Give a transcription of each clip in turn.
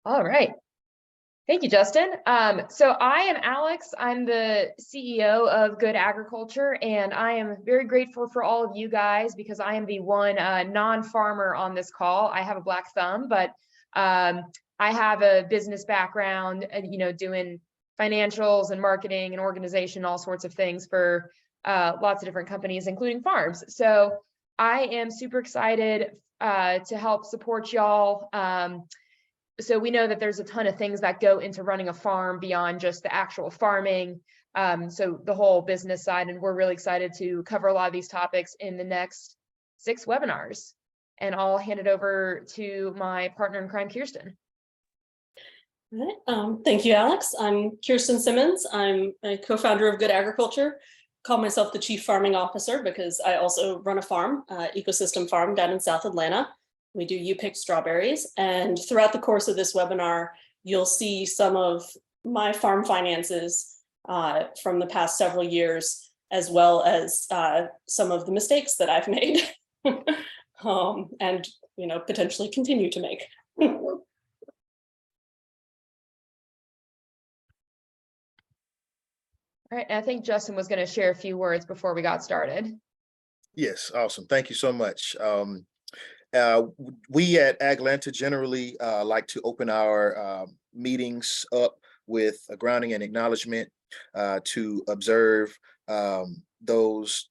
All right. Thank you, Justin. So I am Alex. I'm the CEO of Good Agriculture, and I am very grateful for all of you guys because I am the one non-farmer on this call. I have a black thumb, but I have a business background, doing financials and marketing and organization, all sorts of things for lots of different companies, including farms. So I am super excited to help support y'all. So we know that there's a ton of things that go into running a farm beyond just the actual farming. So the whole business side, and we're really excited to cover a lot of these topics in the next 6 webinars. And I'll hand it over to my partner in crime, Kirsten. All right. Thank you, Alex. I'm Kirsten Simmons. I'm a co-founder of Good Agriculture. Call myself the Chief Farming Officer because I also run a farm, ecosystem farm down in South Atlanta. We do you-pick strawberries, and throughout the course of this webinar, you'll see some of my farm finances from the past several years, as well as some of the mistakes that I've made and potentially continue to make. All right, I think Justin was going to share a few words before we got started. Yes, awesome. Thank you so much. We at AgLanta generally like to open our meetings up with a grounding and acknowledgement to observe those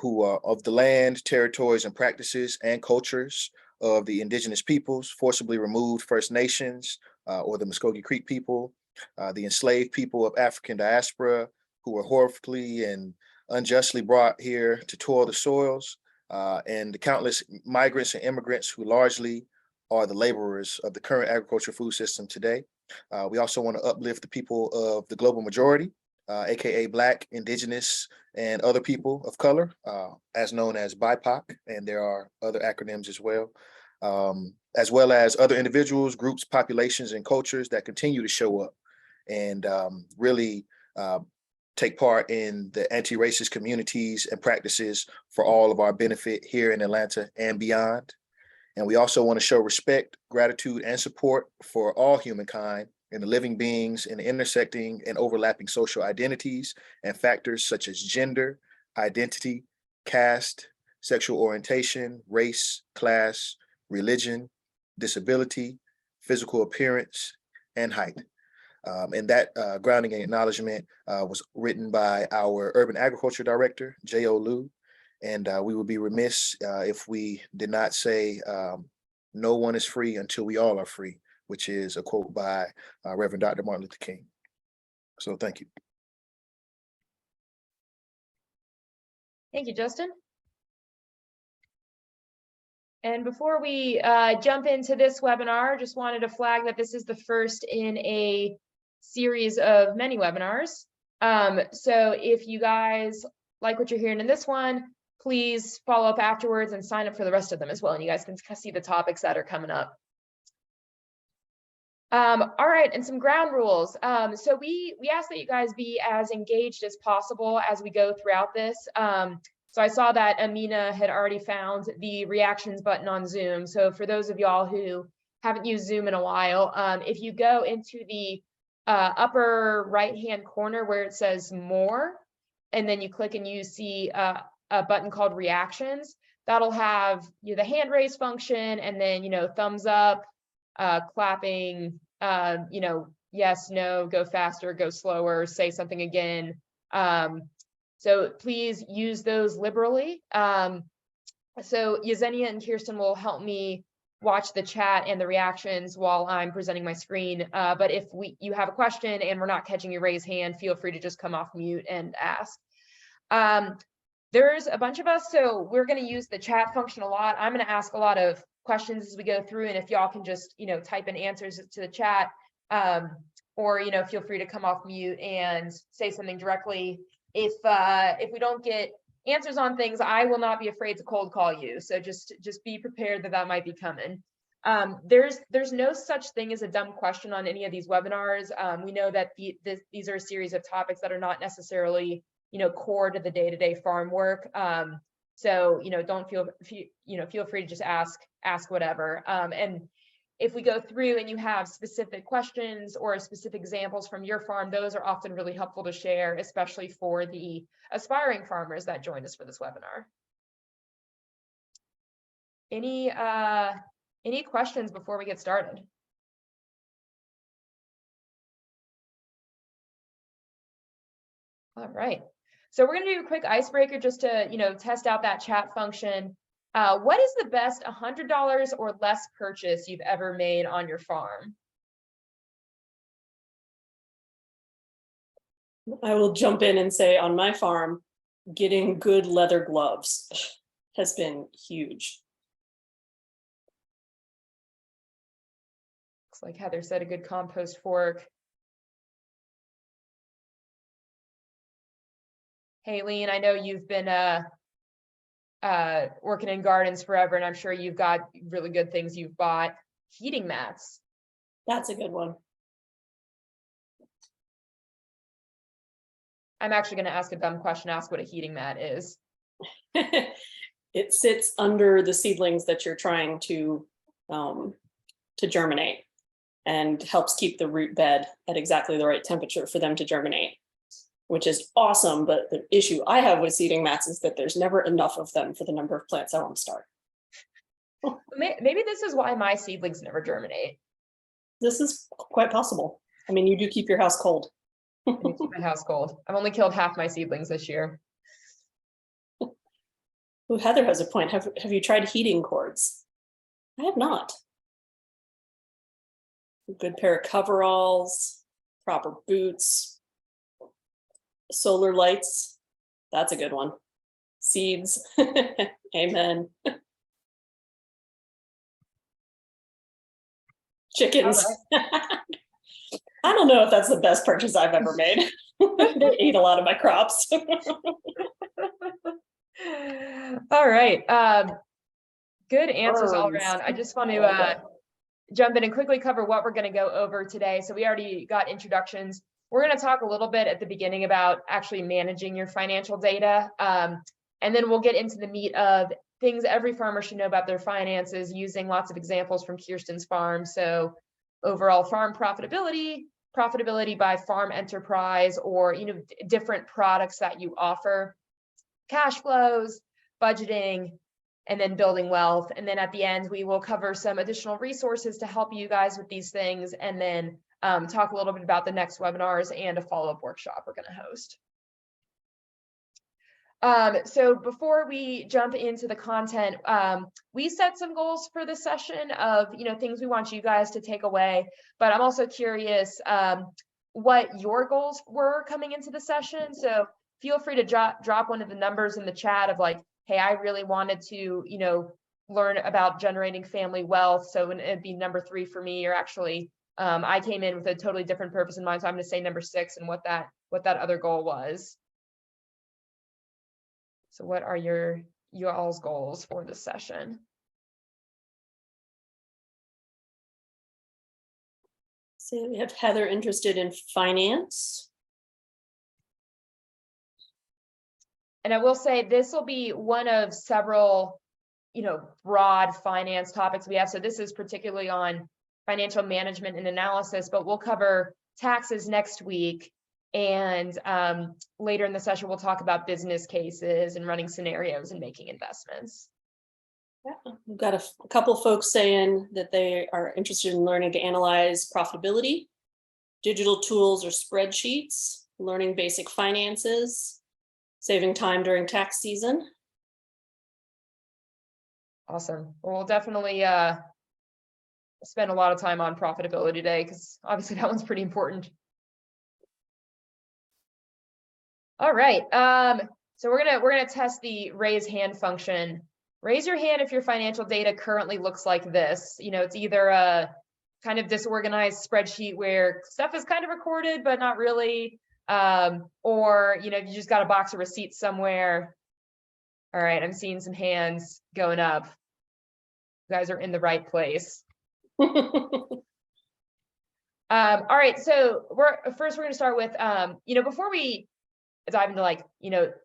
who are of the land, territories, and practices and cultures of the indigenous peoples, forcibly removed First Nations or the Muskogee Creek people, the enslaved people of African diaspora who were horribly and unjustly brought here to toil the soils, and the countless migrants and immigrants who largely are the laborers of the current agricultural food system today. We also want to uplift the people of the global majority, aka Black, Indigenous, and other people of color, as known as BIPOC, and there are other acronyms as well as other individuals, groups, populations, and cultures that continue to show up and really take part in the anti-racist communities and practices for all of our benefit here in Atlanta and beyond. And we also want to show respect, gratitude, and support for all humankind and the living beings in the intersecting and overlapping social identities and factors such as gender, identity, caste, sexual orientation, race, class, religion, disability, physical appearance, and height. And that grounding and acknowledgement was written by our Urban Agriculture Director, J.O. Liu. And we would be remiss if we did not say, no one is free until we all are free, which is a quote by Reverend Dr. Martin Luther King. So thank you. Thank you, Justin. And before we jump into this webinar, just wanted to flag that this is the first in a series of many webinars. So if you guys like what you're hearing in this one, please follow up afterwards and sign up for the rest of them as well. And you guys can see the topics that are coming up. All right, and some ground rules. So we ask that you guys be as engaged as possible as we go throughout this. So I saw that Amina had already found the reactions button on Zoom. So for those of y'all who haven't used Zoom in a while, if you go into the upper right-hand corner where it says more, and then you click and you see a button called reactions, that'll have the hand raise function, and then thumbs up, clapping, yes, no, go faster, go slower, say something again. So please use those liberally. So Yesenia and Kirsten will help me watch the chat and the reactions while I'm presenting my screen. But if you have a question and we're not catching your raised hand, feel free to just come off mute and ask. There's a bunch of us, so we're going to use the chat function a lot. I'm going to ask a lot of questions as we go through, and if y'all can just type in answers to the chat, or feel free to come off mute and say something directly. If we don't get answers on things, I will not be afraid to cold call you. So just be prepared that might be coming. There's no such thing as a dumb question on any of these webinars. We know that these are a series of topics that are not necessarily core to the day-to-day farm work. So don't feel free to just ask whatever. And if we go through and you have specific questions or specific examples from your farm, those are often really helpful to share, especially for the aspiring farmers that joined us for this webinar. Any questions before we get started? All right, so we're going to do a quick icebreaker just to test out that chat function. What is the best $100 or less purchase you've ever made on your farm? I will jump in and say on my farm, getting good leather gloves has been huge. Looks like Heather said a good compost fork. Haylene, I know you've been working in gardens forever, and I'm sure you've got really good things you've bought. Heating mats. That's a good one. I'm actually going to ask a dumb question, ask what a heating mat is. It sits under the seedlings that you're trying to germinate and helps keep the root bed at exactly the right temperature for them to germinate, which is awesome. But the issue I have with seeding mats is that there's never enough of them for the number of plants I want to start. Maybe this is why my seedlings never germinate. This is quite possible. I mean, you do keep your house cold. I need to keep my house cold. I've only killed half my seedlings this year. Well, Heather has a point. Have you tried heating cords? I have not. A good pair of coveralls, proper boots, solar lights. That's a good one. Seeds. Amen. Chickens. I don't know if that's the best purchase I've ever made. They ate a lot of my crops. All right. Good answers all around. I just want to jump in and quickly cover what we're going to go over today. So we already got introductions. We're going to talk a little bit at the beginning about actually managing your financial data. And then we'll get into the meat of things every farmer should know about their finances, using lots of examples from Kirsten's farm. So overall farm profitability, profitability by farm enterprise, or different products that you offer, cash flows, budgeting, and then building wealth. And then at the end, we will cover some additional resources to help you guys with these things, and then talk a little bit about the next webinars and a follow-up workshop we're going to host. So before we jump into the content, we set some goals for this session of things we want you guys to take away, but I'm also curious what your goals were coming into the session. So feel free to drop one of the numbers in the chat of like, hey, I really wanted to learn about generating family wealth, so it'd be number 3 for me, or actually I came in with a totally different purpose in mind, so I'm going to say number 6 and what that other goal was. So what are your all's goals for this session? So we have Heather interested in finance. And I will say this will be one of several, broad finance topics we have. So this is particularly on financial management and analysis, but we'll cover taxes next week. And later in the session, we'll talk about business cases and running scenarios and making investments. Yeah, we've got a couple folks saying that they are interested in learning to analyze profitability, digital tools or spreadsheets, learning basic finances, saving time during tax season. Awesome. Well, we'll definitely spend a lot of time on profitability today, because obviously that one's pretty important. All right, so we're gonna test the raise hand function. Raise your hand if your financial data currently looks like this. It's either a kind of disorganized spreadsheet where stuff is kind of recorded but not really, or you just got a box of receipts somewhere. All right, I'm seeing some hands going up. You guys are in the right place. All right, so we're going to start with before we dive into like,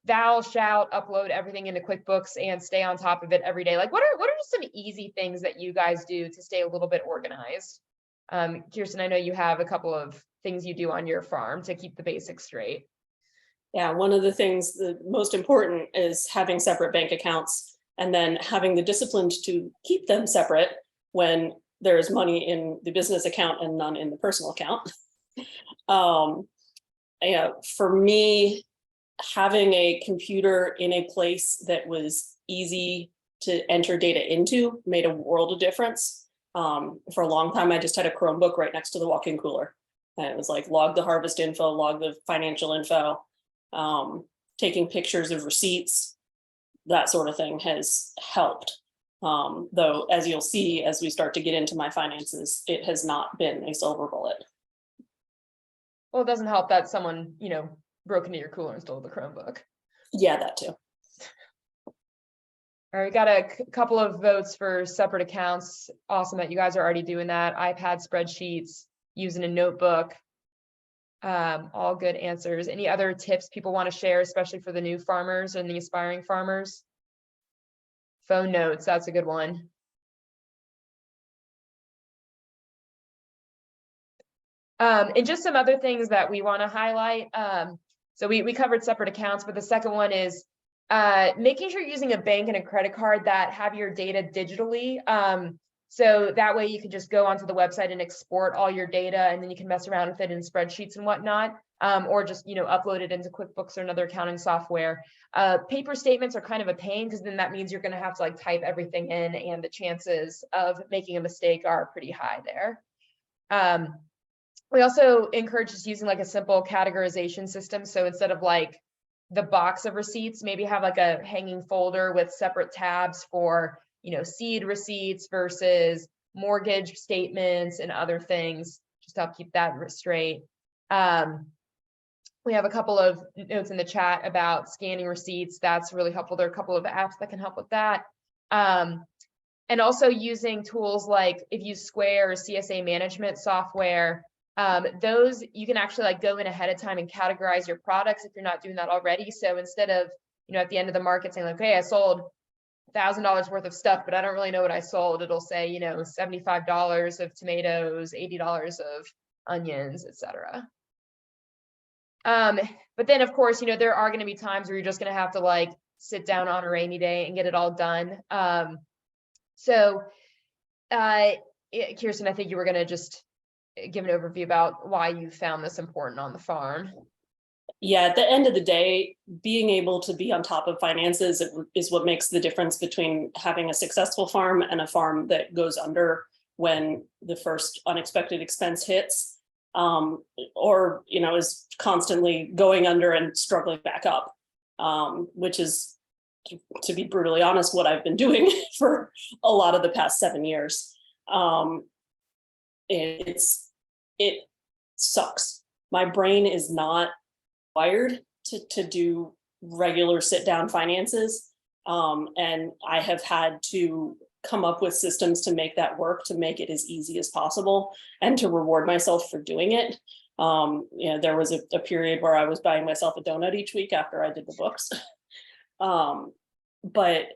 thou shalt upload everything into QuickBooks and stay on top of it every day. Like what are just some easy things that you guys do to stay a little bit organized? Kirsten, I know you have a couple of things you do on your farm to keep the basics straight. Yeah, one of the things, the most important is having separate bank accounts and then having the discipline to keep them separate when there's money in the business account and none in the personal account. For me, having a computer in a place that was easy to enter data into made a world of difference. For a long time, I just had a Chromebook right next to the walk-in cooler. And it was like log the harvest info, log the financial info, taking pictures of receipts, that sort of thing has helped. Though, as you'll see, as we start to get into my finances, it has not been a silver bullet. Well, it doesn't help that someone, broke into your cooler and stole the Chromebook. Yeah, that too. All right, we got a couple of votes for separate accounts. Awesome that you guys are already doing that. iPad spreadsheets, using a notebook. All good answers. Any other tips people want to share, especially for the new farmers and the aspiring farmers? Phone notes, that's a good one. And just some other things that we want to highlight. So we covered separate accounts, but the second one is making sure you're using a bank and a credit card that have your data digitally. So that way you can just go onto the website and export all your data, and then you can mess around with it in spreadsheets and whatnot, or just, upload it into QuickBooks or another accounting software. Paper statements are kind of a pain because then that means you're going to have to like type everything in, and the chances of making a mistake are pretty high there. We also encourage just using like a simple categorization system. So instead of like the box of receipts, maybe have like a hanging folder with separate tabs for, seed receipts versus mortgage statements and other things, just to help keep that straight. We have a couple of notes in the chat about scanning receipts. That's really helpful. There are a couple of apps that can help with that. And also using tools like if you Square or CSA management software, those you can actually like go in ahead of time and categorize your products if you're not doing that already. So instead of, at the end of the market saying like, okay, I sold $1,000 worth of stuff, but I don't really know what I sold. It'll say, $75 of tomatoes, $80 of onions, etc. But then of course, there are going to be times where you're just going to have to like sit down on a rainy day and get it all done. Kirsten, I think you were going to just give an overview about why you found this important on the farm. Yeah, at the end of the day, being able to be on top of finances is what makes the difference between having a successful farm and a farm that goes under when the first unexpected expense hits, or is constantly going under and struggling back up, which is, to be brutally honest, what I've been doing for a lot of the past 7 years. It sucks. My brain is not wired to do regular sit down finances. And I have had to come up with systems to make that work, to make it as easy as possible and to reward myself for doing it. There was a period where I was buying myself a donut each week after I did the books. But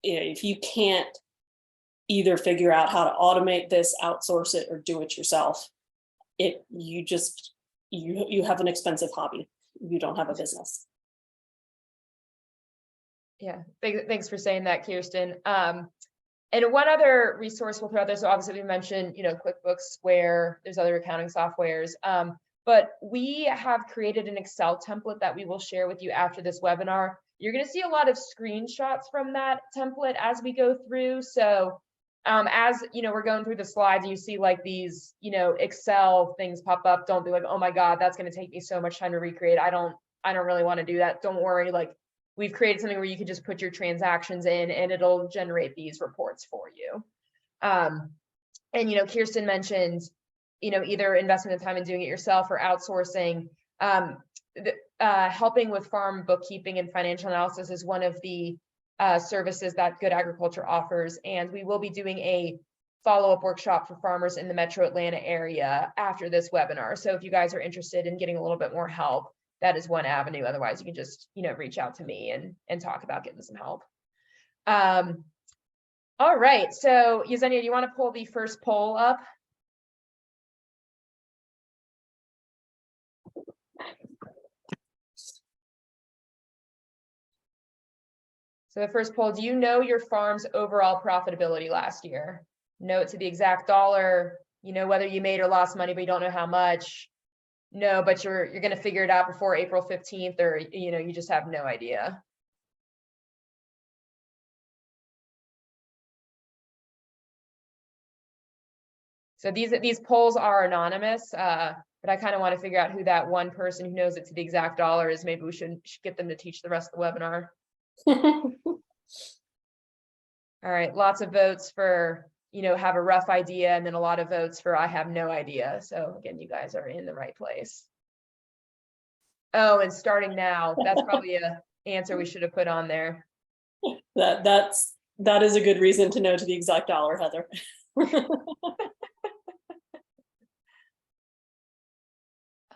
if you can't either figure out how to automate this, outsource it, or do it yourself, you have an expensive hobby. You don't have a business. Yeah, thanks for saying that, Kirsten. And one other resource we'll throw out there. So obviously we mentioned, QuickBooks, Square, there's other accounting softwares, but we have created an Excel template that we will share with you after this webinar. You're going to see a lot of screenshots from that template as we go through. So as we're going through the slides, you see like these, Excel things pop up. Don't be like, oh my God, that's going to take me so much time to recreate. I don't really want to do that. Don't worry. Like, we've created something where you can just put your transactions in and it'll generate these reports for you. And Kirsten mentioned, either investing the time in doing it yourself or outsourcing. Helping with farm bookkeeping and financial analysis is one of the services that Good Agriculture offers, and we will be doing a follow-up workshop for farmers in the Metro Atlanta area after this webinar. So if you guys are interested in getting a little bit more help, that is one avenue. Otherwise, you can just, reach out to me and talk about getting some help. All right. So Yesenia, do you want to pull the first poll up? So the first poll, do you know your farm's overall profitability last year? Know it to the exact dollar, whether you made or lost money, but you don't know how much. No, but you're going to figure it out before April 15th, or, you just have no idea. So these polls are anonymous, but I kind of want to figure out who that one person who knows it to the exact dollar is. Maybe we should get them to teach the rest of the webinar. All right, lots of votes for, have a rough idea, and then a lot of votes for I have no idea. So again, you guys are in the right place. Oh, and starting now, that's probably an answer we should have put on there. That is a good reason to know to the exact dollar, Heather.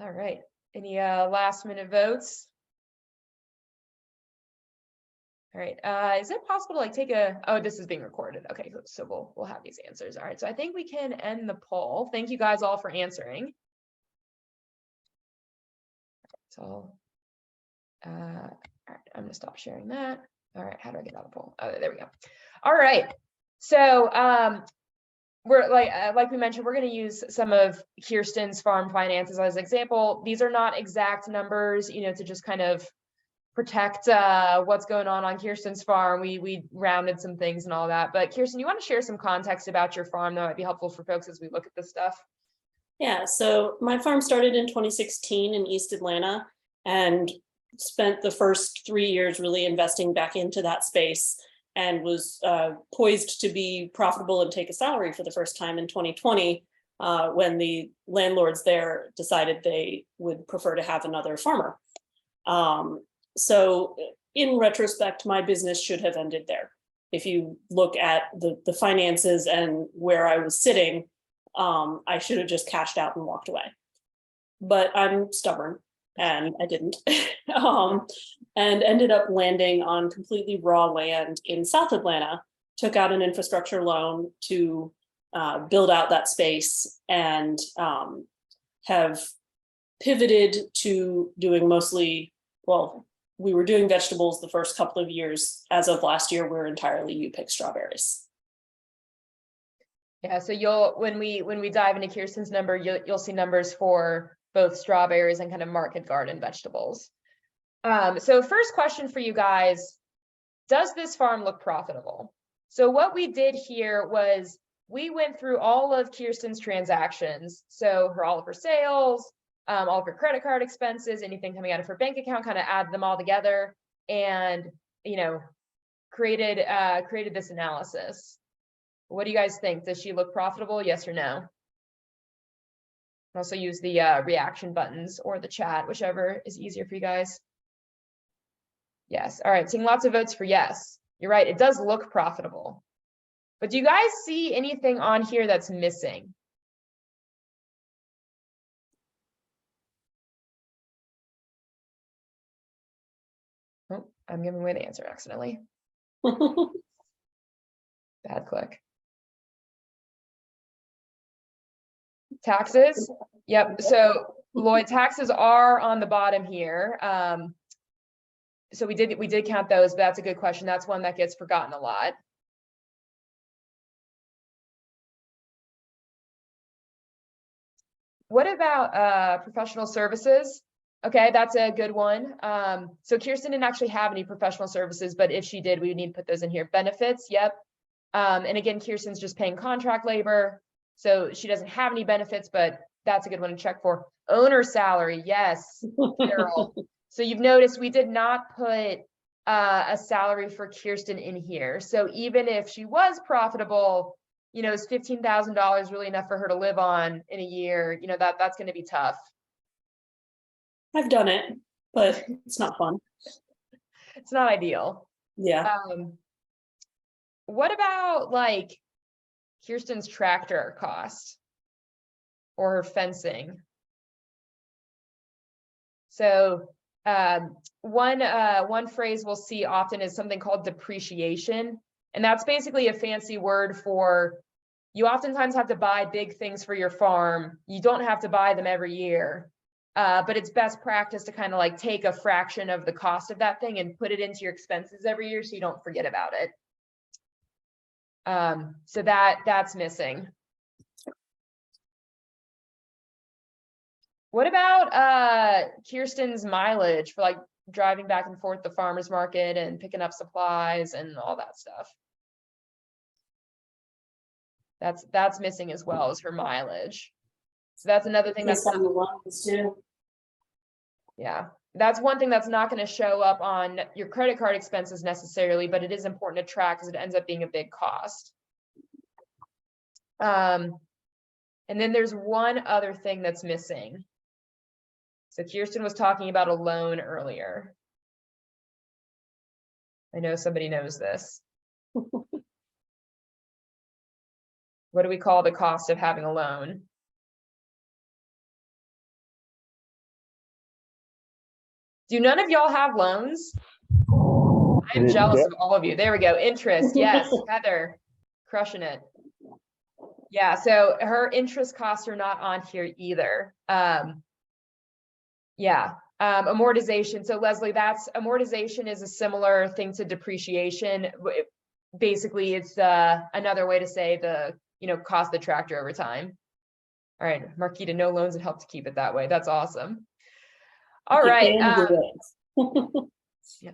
All right, any last minute votes? All right, is it possible to take oh, this is being recorded. Okay, so we'll have these answers. All right, so I think we can end the poll. Thank you guys all for answering. So, all right, I'm gonna stop sharing that. All right, how do I get out of the poll? Oh, there we go. All right, so we're like we mentioned, we're going to use some of Kirsten's farm finances as an example. These are not exact numbers, to just kind of protect what's going on Kirsten's farm. We rounded some things and all that. But Kirsten, you want to share some context about your farm that might be helpful for folks as we look at this stuff? Yeah, so my farm started in 2016 in East Atlanta and spent the first 3 years really investing back into that space, and was poised to be profitable and take a salary for the first time in 2020 when the landlords there decided they would prefer to have another farmer. So in retrospect, my business should have ended there. If you look at the finances and where I was sitting, I should have just cashed out and walked away. But I'm stubborn, and I didn't. And ended up landing on completely raw land in South Atlanta, took out an infrastructure loan to build out that space, and have pivoted to doing mostly, well, we were doing vegetables the first couple of years. As of last year, we're entirely you-pick strawberries. Yeah, so when we dive into Kirsten's number, you'll see numbers for both strawberries and kind of market garden vegetables. So first question for you guys, does this farm look profitable? So what we did here was we went through all of Kirsten's transactions. So all of her sales, all of her credit card expenses, anything coming out of her bank account, kind of added them all together and, created this analysis. What do you guys think? Does she look profitable? Yes or no? Also use the reaction buttons or the chat, whichever is easier for you guys. Yes. All right. Seeing lots of votes for yes. You're right. It does look profitable. But do you guys see anything on here that's missing? Oh, I'm giving away the answer accidentally. Bad click. Taxes. Yep. So Lloyd, taxes are on the bottom here. So we did count those, but that's a good question. That's one that gets forgotten a lot. What about professional services? Okay, that's a good one. So Kirsten didn't actually have any professional services, but if she did, we would need to put those in here. Benefits, yep. And again, Kirsten's just paying contract labor, so she doesn't have any benefits, but that's a good one to check for. Owner salary, yes, Carol. So you've noticed we did not put a salary for Kirsten in here. So even if she was profitable, is $15,000 really enough for her to live on in a year? That's going to be tough. I've done it, but it's not fun. It's not ideal. Yeah. What about Kirsten's tractor cost or her fencing? So One phrase we'll see often is something called depreciation. And that's basically a fancy word for, you oftentimes have to buy big things for your farm. You don't have to buy them every year. But it's best practice to kind of like take a fraction of the cost of that thing and put it into your expenses every year so you don't forget about it. So that's missing. What about Kirsten's mileage for like driving back and forth the farmer's market and picking up supplies and all that stuff? That's missing as well as her mileage. So that's another thing that's on the loans too. Yeah, that's one thing that's not going to show up on your credit card expenses necessarily, but it is important to track because it ends up being a big cost. And then there's one other thing that's missing. So Kirsten was talking about a loan earlier. I know somebody knows this. What do we call the cost of having a loan? Do none of y'all have loans? I'm jealous of all of you. There we go. Interest. Yes, Heather, crushing it. Yeah, so her interest costs are not on here either. Yeah, amortization. So Leslie, that's amortization is a similar thing to depreciation. Basically, it's another way to say the cost of the tractor over time. All right, Marquita, no loans and help to keep it that way. That's awesome. All right. Yeah.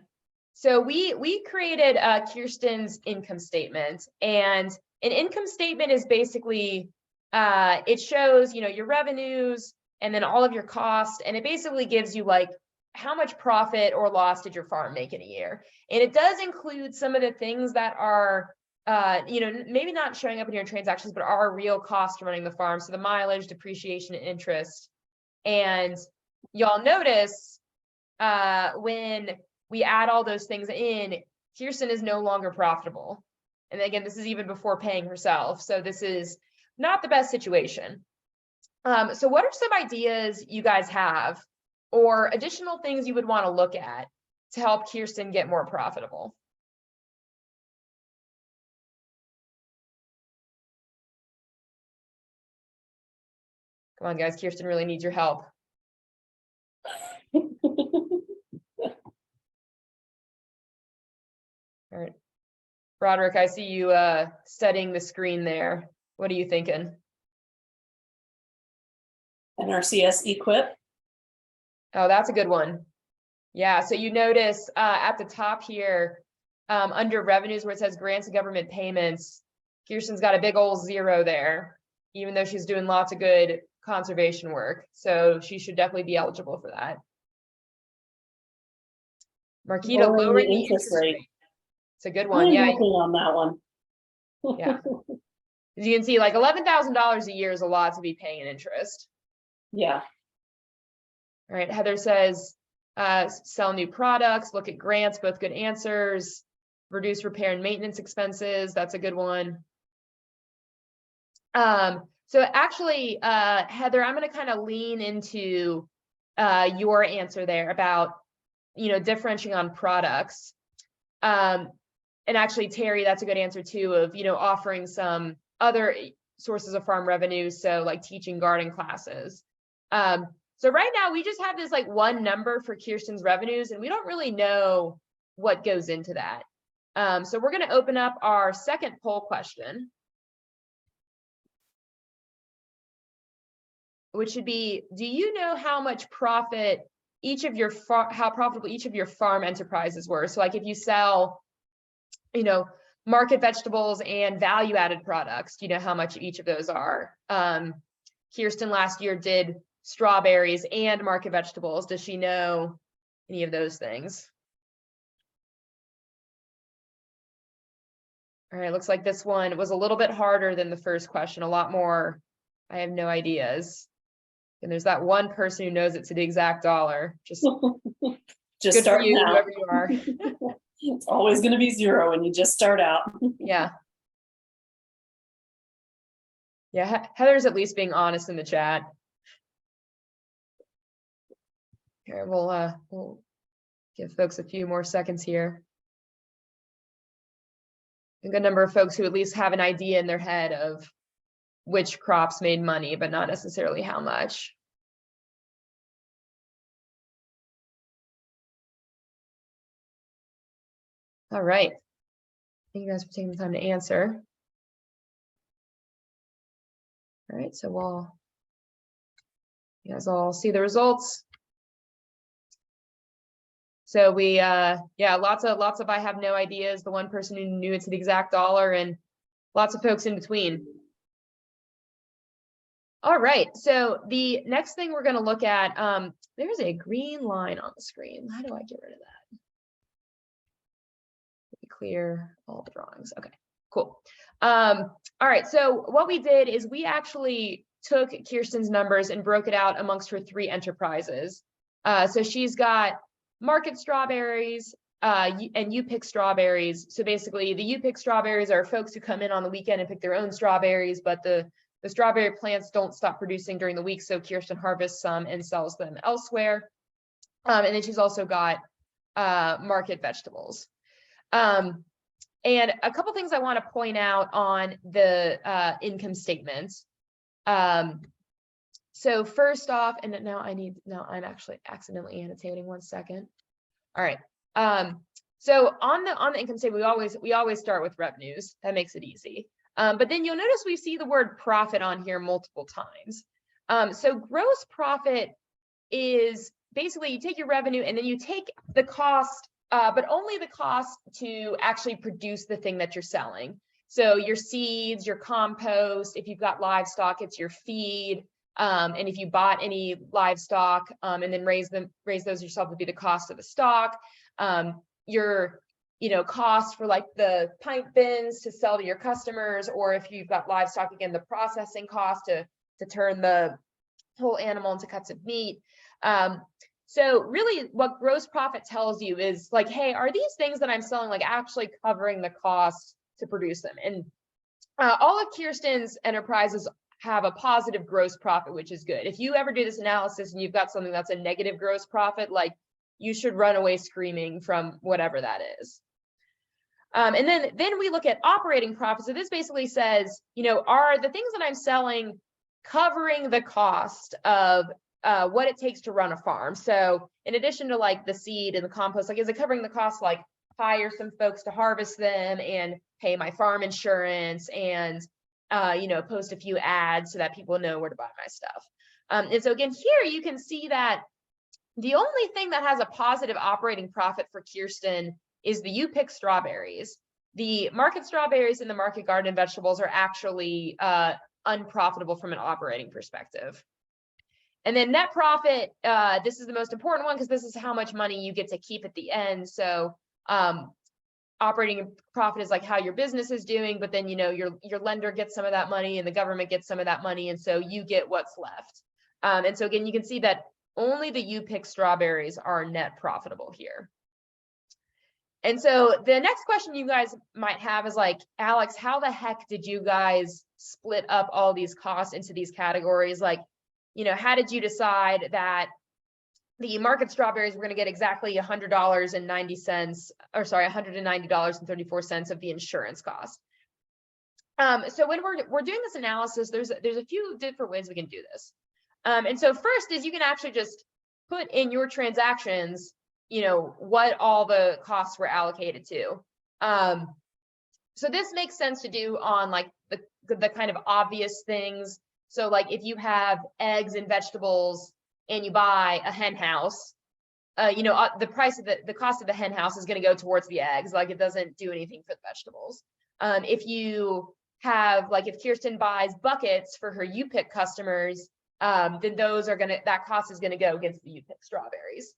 So we created Kirsten's income statement, and an income statement is basically it shows your revenues and then all of your costs, and it basically gives you like how much profit or loss did your farm make in a year. And it does include some of the things that are maybe not showing up in your transactions, but are real costs running the farm. So the mileage, depreciation, and interest. And y'all notice when we add all those things in, Kirsten is no longer profitable. And again, this is even before paying herself. So this is not the best situation. So what are some ideas you guys have or additional things you would want to look at to help Kirsten get more profitable? Come on, guys. Kirsten really needs your help. All right. Broderick, I see you studying the screen there. What are you thinking? NRCS equip. Oh, that's a good one. Yeah, so you notice at the top here, under revenues where it says grants and government payments, Kirsten's got a big old 0 there, even though she's doing lots of good conservation work. So she should definitely be eligible for that. Marquita, lowering the interest rate. It's a good one. Yeah. Working on that one. Yeah. As you can see, like $11,000 a year is a lot to be paying in interest. Yeah. All right. Heather says, sell new products, look at grants, both good answers, reduce repair and maintenance expenses. That's a good one. So actually, Heather, I'm going to kind of lean into your answer there about, differentiating on products. And actually, Terry, that's a good answer too, of, offering some other sources of farm revenue. So like teaching garden classes. So right now we just have this like one number for Kirsten's revenues, and we don't really know what goes into that. So we're going to open up our second poll question, which should be, do you know how much profit how profitable each of your farm enterprises were? So like if you sell, market vegetables and value-added products, do you know how much each of those are? Kirsten last year did strawberries and market vegetables. Does she know any of those things? All right, looks like this one was a little bit harder than the first question, a lot more. I have no ideas. And there's that one person who knows it to the exact dollar. Just good for you, out. whoever you are. It's always going to be 0 when you just start out. Yeah. Yeah, Heather's at least being honest in the chat. Here, we'll give folks a few more seconds here. A good number of folks who at least have an idea in their head of which crops made money, but not necessarily how much. All right. Thank you guys for taking the time to answer. All right, so you guys all see the results. So we, yeah, lots of I have no ideas. The one person who knew it to the exact dollar, and lots of folks in between. All right, so the next thing we're going to look at, there's a green line on the screen. How do I get rid of that? Clear all the drawings. Okay, cool. All right, so what we did is we actually took Kirsten's numbers and broke it out amongst her 3 enterprises. So she's got market strawberries, and you pick strawberries. So basically the you pick strawberries are folks who come in on the weekend and pick their own strawberries, but the strawberry plants don't stop producing during the week. So Kirsten harvests some and sells them elsewhere. And then she's also got market vegetables. And a couple things I want to point out on the income statement. So first off, and now I'm actually accidentally annotating, 1 second. All right. So on the income statement, we always start with revenues. That makes it easy. But then you'll notice we see the word profit on here multiple times. So gross profit is basically you take your revenue and then you take the cost, but only the cost to actually produce the thing that you're selling. So your seeds, your compost, if you've got livestock, it's your feed. And if you bought any livestock and then raise those yourself, would be the cost of the stock. Your cost for like the pint bins to sell to your customers, or if you've got livestock, again, the processing cost to turn the whole animal into cuts of meat. So really what gross profit tells you is like, hey, are these things that I'm selling like actually covering the cost to produce them? And all of Kirsten's enterprises have a positive gross profit, which is good. If you ever do this analysis and you've got something that's a negative gross profit, like you should run away screaming from whatever that is. And then we look at operating profit. So this basically says, are the things that I'm selling covering the cost of what it takes to run a farm? So in addition to like the seed and the compost, like is it covering the cost, like hire some folks to harvest them and pay my farm insurance and post a few ads so that people know where to buy my stuff. And so again, here you can see that the only thing that has a positive operating profit for Kirsten is the you pick strawberries. The market strawberries and the market garden vegetables are actually unprofitable from an operating perspective. And then net profit, this is the most important one because this is how much money you get to keep at the end. So operating profit is like how your business is doing, but then your lender gets some of that money and the government gets some of that money, and so you get what's left. And so again, you can see that only the you pick strawberries are net profitable here. And so the next question you guys might have is like, Alex, how the heck did you guys split up all these costs into these categories? Like, how did you decide that the market strawberries were going to get exactly $100.90, or sorry, $190.34 of the insurance cost? So when we're doing this analysis, there's a few different ways we can do this. And so first is you can actually just put in your transactions, what all the costs were allocated to. So this makes sense to do on like the kind of obvious things. So like if you have eggs and vegetables and you buy a hen house, the cost of the hen house is going to go towards the eggs. Like it doesn't do anything for the vegetables. If you have, like if Kirsten buys buckets for her you pick customers, then that cost is going to go against the you pick strawberries.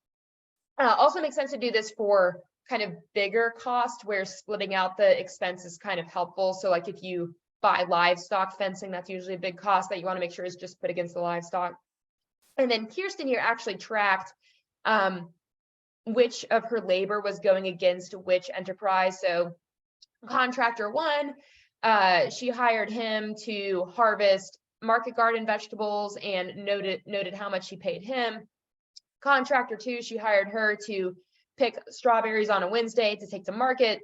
Also makes sense to do this for kind of bigger cost where splitting out the expense is kind of helpful. So like if you buy livestock fencing, that's usually a big cost that you want to make sure is just put against the livestock. And then Kirsten here actually tracked which of her labor was going against which enterprise. So contractor 1, she hired him to harvest market garden vegetables and noted how much she paid him. Contractor 2, she hired her to pick strawberries on a Wednesday to take to market.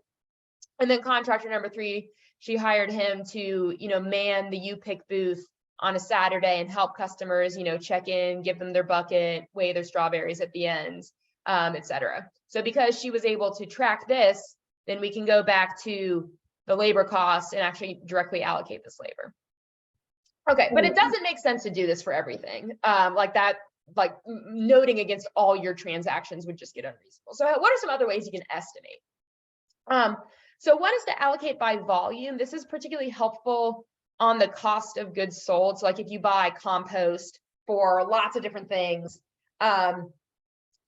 And then contractor number 3, she hired him to, man the U-Pick booth on a Saturday and help customers, check in, give them their bucket, weigh their strawberries at the end, etc. So because she was able to track this, then we can go back to the labor cost and actually directly allocate this labor. Okay, but it doesn't make sense to do this for everything. Like noting against all your transactions would just get unreasonable. So what are some other ways you can estimate? So one is to allocate by volume. This is particularly helpful on the cost of goods sold. So like if you buy compost for lots of different things, and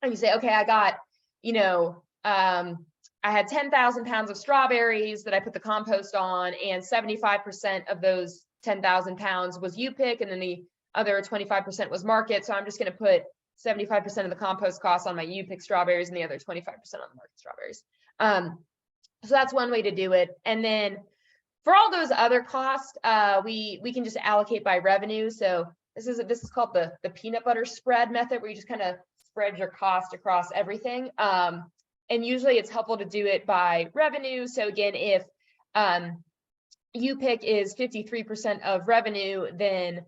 you say, okay, I got, I had 10,000 pounds of strawberries that I put the compost on, and 75% of those 10,000 pounds was U-Pick, and then the other 25% was market. So I'm just going to put 75% of the compost costs on my U-Pick strawberries and the other 25% on the market strawberries. So that's one way to do it. And then for all those other costs, we can just allocate by revenue. So this is called the peanut butter spread method, where you just kind of spread your cost across everything. And usually it's helpful to do it by revenue. So again, if U-Pick is 53% of revenue, then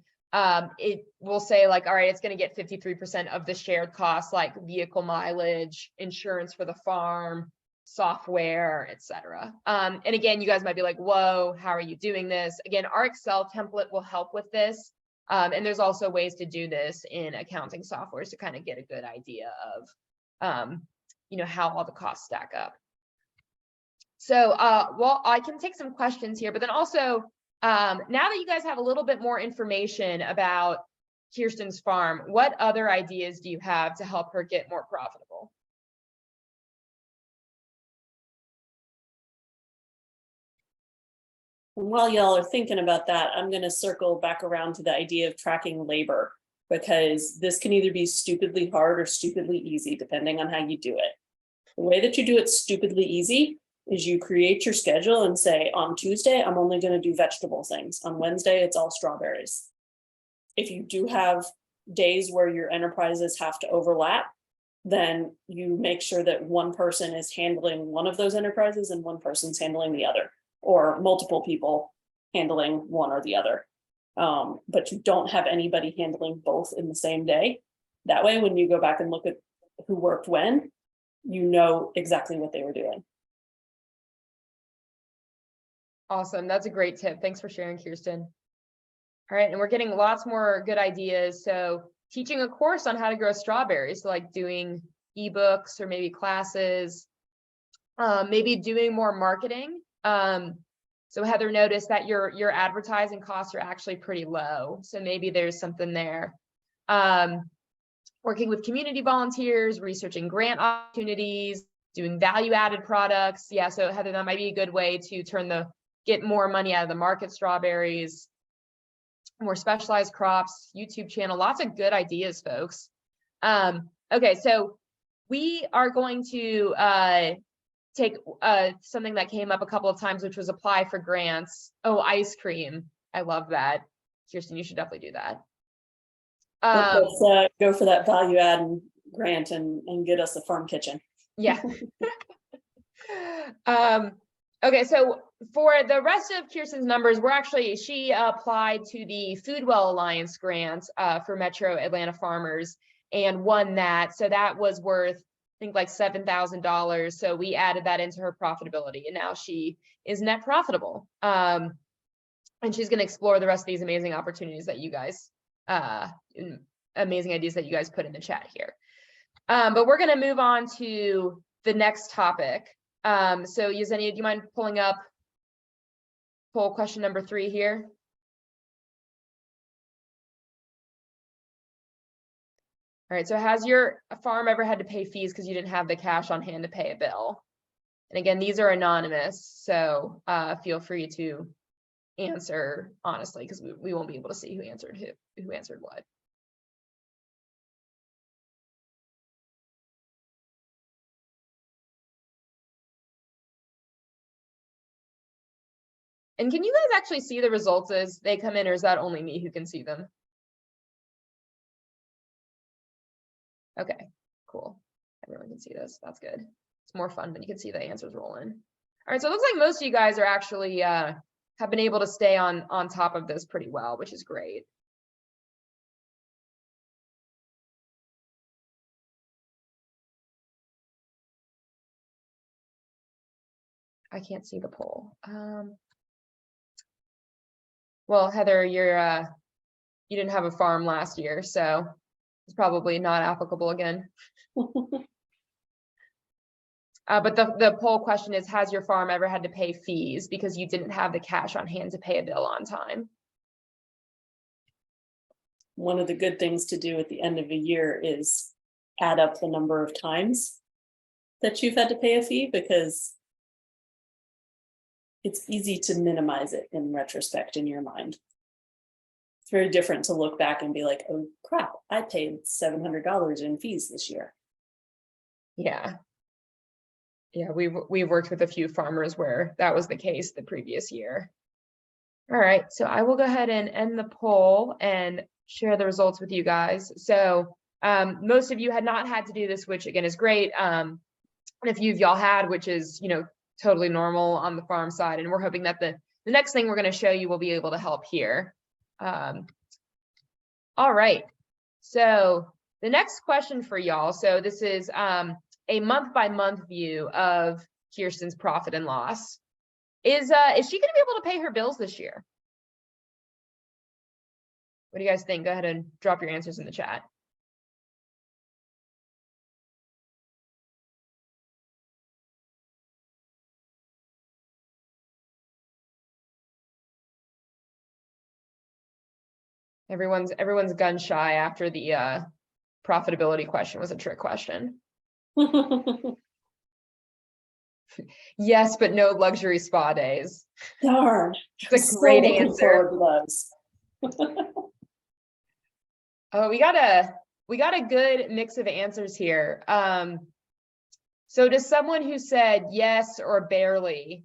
it will say like, all right, it's going to get 53% of the shared costs, like vehicle mileage, insurance for the farm, software, etc. And again, you guys might be like, whoa, how are you doing this? Again, our Excel template will help with this. And there's also ways to do this in accounting softwares to kind of get a good idea of, how all the costs stack up. So, well, I can take some questions here, but then also, now that you guys have a little bit more information about Kirsten's farm, what other ideas do you have to help her get more profitable? And while y'all are thinking about that, I'm going to circle back around to the idea of tracking labor, because this can either be stupidly hard or stupidly easy, depending on how you do it. The way that you do it stupidly easy is you create your schedule and say, on Tuesday, I'm only going to do vegetable things. On Wednesday, it's all strawberries. If you do have days where your enterprises have to overlap, then you make sure that one person is handling one of those enterprises and one person's handling the other, or multiple people handling one or the other. But you don't have anybody handling both in the same day. That way, when you go back and look at who worked when, you know exactly what they were doing. Awesome. That's a great tip. Thanks for sharing, Kirsten. All right. And we're getting lots more good ideas. So teaching a course on how to grow strawberries, so like doing ebooks or maybe classes, maybe doing more marketing. So Heather noticed that your advertising costs are actually pretty low. So maybe there's something there. Working with community volunteers, researching grant opportunities, doing value-added products. Yeah, so Heather, that might be a good way to get more money out of the market strawberries, more specialized crops, YouTube channel, lots of good ideas, folks. Okay, so we are going to take something that came up a couple of times, which was apply for grants. Oh, ice cream. I love that. Kirsten, you should definitely do that. Let's go for that value add and grant and get us a farm kitchen. Yeah. Okay, so for the rest of Kirsten's numbers, she applied to the Foodwell Alliance grant for Metro Atlanta farmers and won that. So that was worth, I think, like $7,000. So we added that into her profitability, and now she is net profitable. And she's going to explore the rest of these amazing opportunities that you guys, amazing ideas that you guys put in the chat here. But we're going to move on to the next topic. So Yesenia, do you mind pulling up poll question number 3 here? All right, so has your farm ever had to pay fees because you didn't have the cash on hand to pay a bill? And again, these are anonymous, so feel free to answer honestly, because we won't be able to see who answered what. And can you guys actually see the results as they come in, or is that only me who can see them? Okay, Cool. Everyone can see this. That's good. It's more fun when you can see the answers roll in. All right, so it looks like most of you guys are actually have been able to stay on top of this pretty well, which is great. I can't see the poll. Well, Heather, you didn't have a farm last year, so it's probably not applicable again. But the poll question is, has your farm ever had to pay fees because you didn't have the cash on hand to pay a bill on time? One of the good things to do at the end of a year is add up the number of times that you've had to pay a fee, because it's easy to minimize it in retrospect in your mind. It's very different to look back and be like, oh crap, I paid $700 in fees this year. Yeah. Yeah, we've worked with a few farmers where that was the case the previous year. All right, so I will go ahead and end the poll and share the results with you guys. So most of you had not had to do this, which again is great. And a few of y'all had, which is, you know, totally normal on the farm side. And we're hoping that the next thing we're going to show you will be able to help here. All right, so the next question for y'all. So this is a month-by-month view of Kirsten's profit and loss. Is she going to be able to pay her bills this year? What do you guys think? Go ahead and drop your answers in the chat. Everyone's gun shy after the profitability question was a trick question. Yes, but no luxury spa days. Darn. It's a great looking answer. forward to those. Oh, we got a good mix of answers here. So does someone who said yes or barely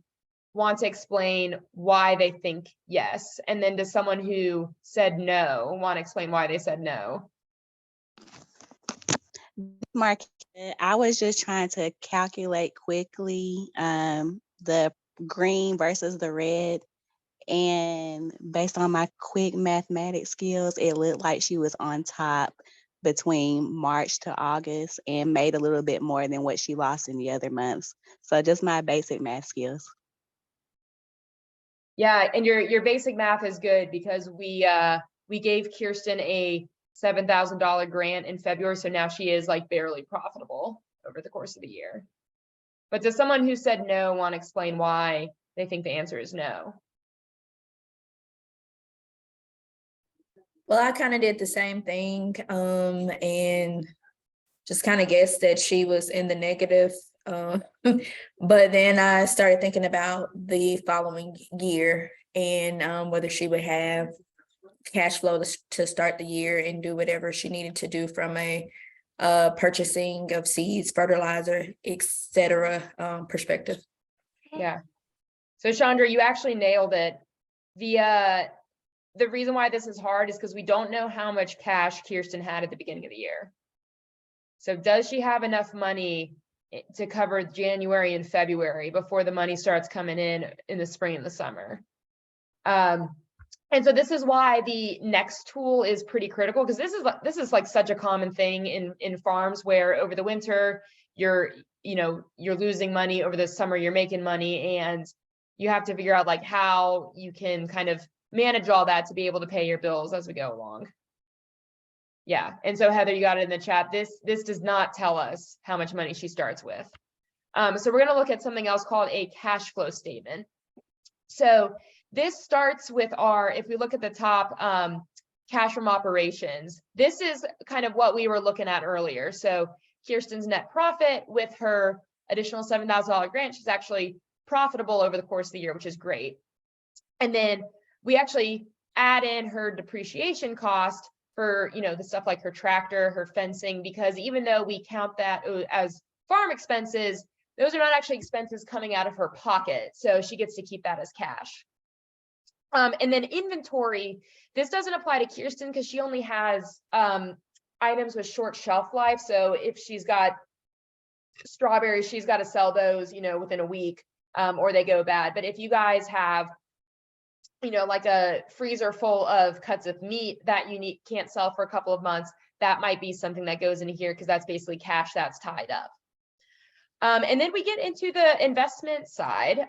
want to explain why they think yes? And then does someone who said no want to explain why they said no? Mark, I was just trying to calculate quickly the green versus the red. And based on my quick mathematics skills, it looked like she was on top between March to August and made a little bit more than what she lost in the other months. So just my basic math skills. Yeah, and your basic math is good because we gave Kirsten a $7,000 grant in February, so now she is like barely profitable over the course of the year. But does someone who said no want to explain why they think the answer is no? Well, I kind of did the same thing and just kind of guessed that she was in the negative. But then I started thinking about the following year and whether she would have cash flow to start the year and do whatever she needed to do from a purchasing of seeds, fertilizer, etc. perspective. Yeah. So Chandra, you actually nailed it. The reason why this is hard is because we don't know how much cash Kirsten had at the beginning of the year. So does she have enough money to cover January and February before the money starts coming in the spring and the summer? And so this is why the next tool is pretty critical, because this is like such a common thing in farms where over the winter you're losing money, over the summer you're making money, and you have to figure out like how you can kind of manage all that to be able to pay your bills as we go along. Yeah, and so Heather, you got it in the chat. This does not tell us how much money she starts with. So we're going to look at something else called a cash flow statement. So this starts with if we look at the top, cash from operations. This is kind of what we were looking at earlier. So Kirsten's net profit with her additional $7,000 grant, she's actually profitable over the course of the year, which is great. And then we actually add in her depreciation cost for, the stuff like her tractor, her fencing, because even though we count that as farm expenses, those are not actually expenses coming out of her pocket. So she gets to keep that as cash. And then inventory, this doesn't apply to Kirsten because she only has items with short shelf life. So if she's got strawberries, she's got to sell those, within a week, or they go bad. But if you guys have, like a freezer full of cuts of meat that you can't sell for a couple of months, that might be something that goes into here because that's basically cash that's tied up. And then we get into the investment side.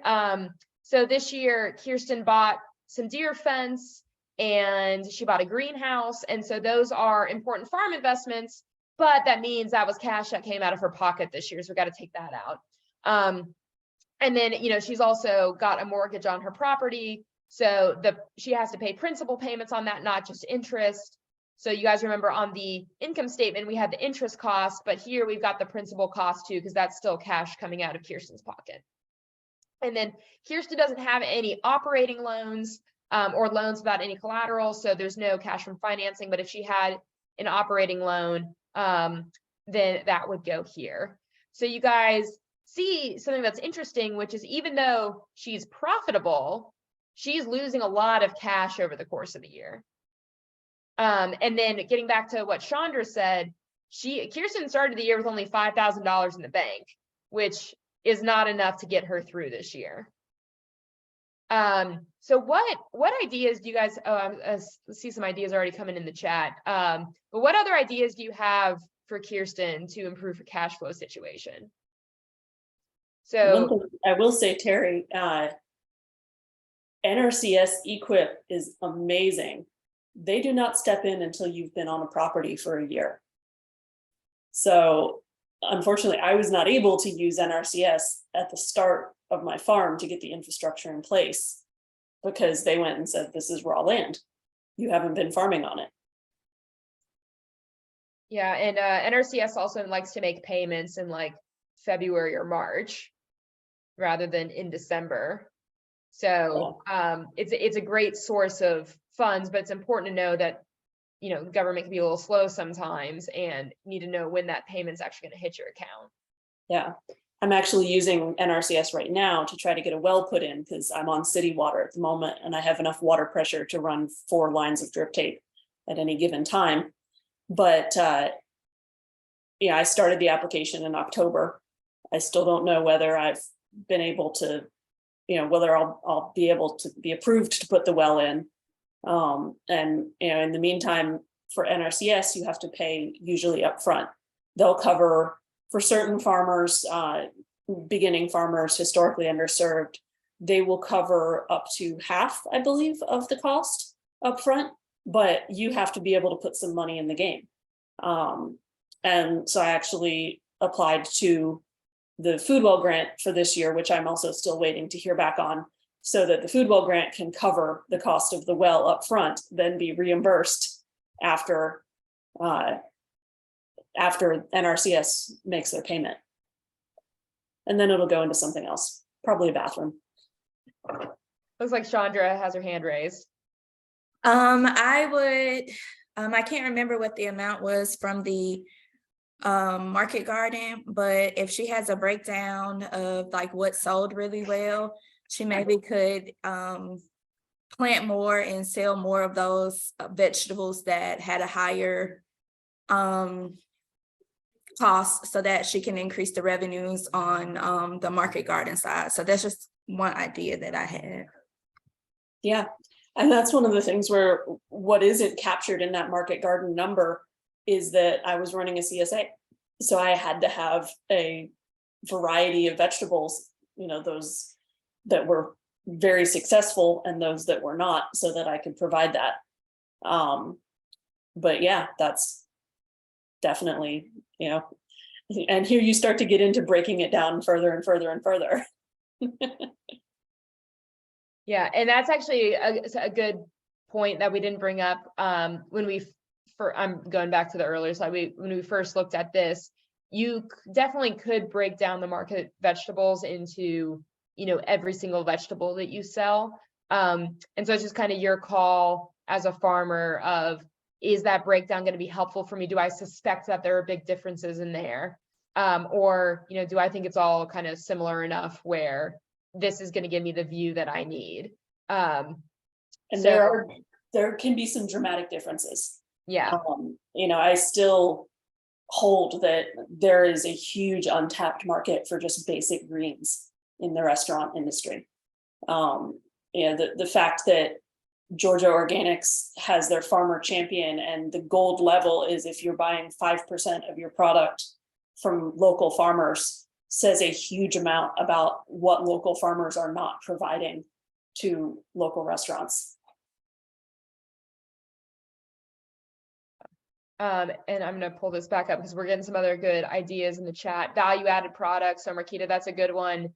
So this year, Kirsten bought some deer fence and she bought a greenhouse. And so those are important farm investments, but that means that was cash that came out of her pocket this year. So we got to take that out. And then, she's also got a mortgage on her property. So she has to pay principal payments on that, not just interest. So you guys remember on the income statement, we had the interest cost, but here we've got the principal cost too, because that's still cash coming out of Kirsten's pocket. And then Kirsten doesn't have any operating loans or loans without any collateral. So there's no cash from financing, but if she had an operating loan, then that would go here. So you guys see something that's interesting, which is even though she's profitable, she's losing a lot of cash over the course of the year. And then getting back to what Chandra said, Kirsten started the year with only $5,000 in the bank, which is not enough to get her through this year. So what ideas do you guys, I see some ideas already coming in the chat. But what other ideas do you have for Kirsten to improve her cash flow situation? So one thing I will say, Terry, NRCS Equip is amazing. They do not step in until you've been on a property for a year. So unfortunately, I was not able to use NRCS at the start of my farm to get the infrastructure in place because they went and said, this is raw land. You haven't been farming on it. Yeah, and NRCS also likes to make payments in like February or March rather than in December. So it's a great source of funds, but it's important to know that government can be a little slow sometimes and need to know when that payment's actually going to hit your account. Yeah, I'm actually using NRCS right now to try to get a well put in because I'm on city water at the moment and I have enough water pressure to run 4 lines of drip tape at any given time. But yeah, I started the application in October. I still don't know whether I've been able to, whether I'll be able to be approved to put the well in. And in the meantime, for NRCS, you have to pay usually upfront. They'll cover for certain farmers, beginning farmers, historically underserved, they will cover up to half, I believe, of the cost upfront, but you have to be able to put some money in the game. And so I actually applied to the food well grant for this year, which I'm also still waiting to hear back on, so that the food well grant can cover the cost of the well up front, then be reimbursed after NRCS makes their payment. And then it'll go into something else, probably a bathroom. Looks like Chandra has her hand raised. I can't remember what the amount was from the market garden, but if she has a breakdown of like what sold really well, she maybe could plant more and sell more of those vegetables that had a higher cost so that she can increase the revenues on the market garden side. So that's just one idea that I had. Yeah, and that's one of the things where what isn't captured in that market garden number is that I was running a CSA. So I had to have a variety of vegetables, those that were very successful and those that were not, so that I could provide that. But yeah, that's definitely, and here you start to get into breaking it down further and further and further. Yeah, and that's actually a good point that we didn't bring up when I'm going back to the earlier slide. When we first looked at this, you definitely could break down the market vegetables into, every single vegetable that you sell. And so it's just kind of your call as a farmer of, is that breakdown going to be helpful for me? Do I suspect that there are big differences in there? Or, do I think it's all kind of similar enough where this is going to give me the view that I need? And there can be some dramatic differences. Yeah. You know, I still hold that there is a huge untapped market for just basic greens in the restaurant industry. You know, the fact that Georgia Organics has their farmer champion, and the gold level is if you're buying 5% of your product from local farmers, says a huge amount about what local farmers are not providing to local restaurants. And I'm going to pull this back up because we're getting some other good ideas in the chat. Value added products. So Marquita, that's a good one.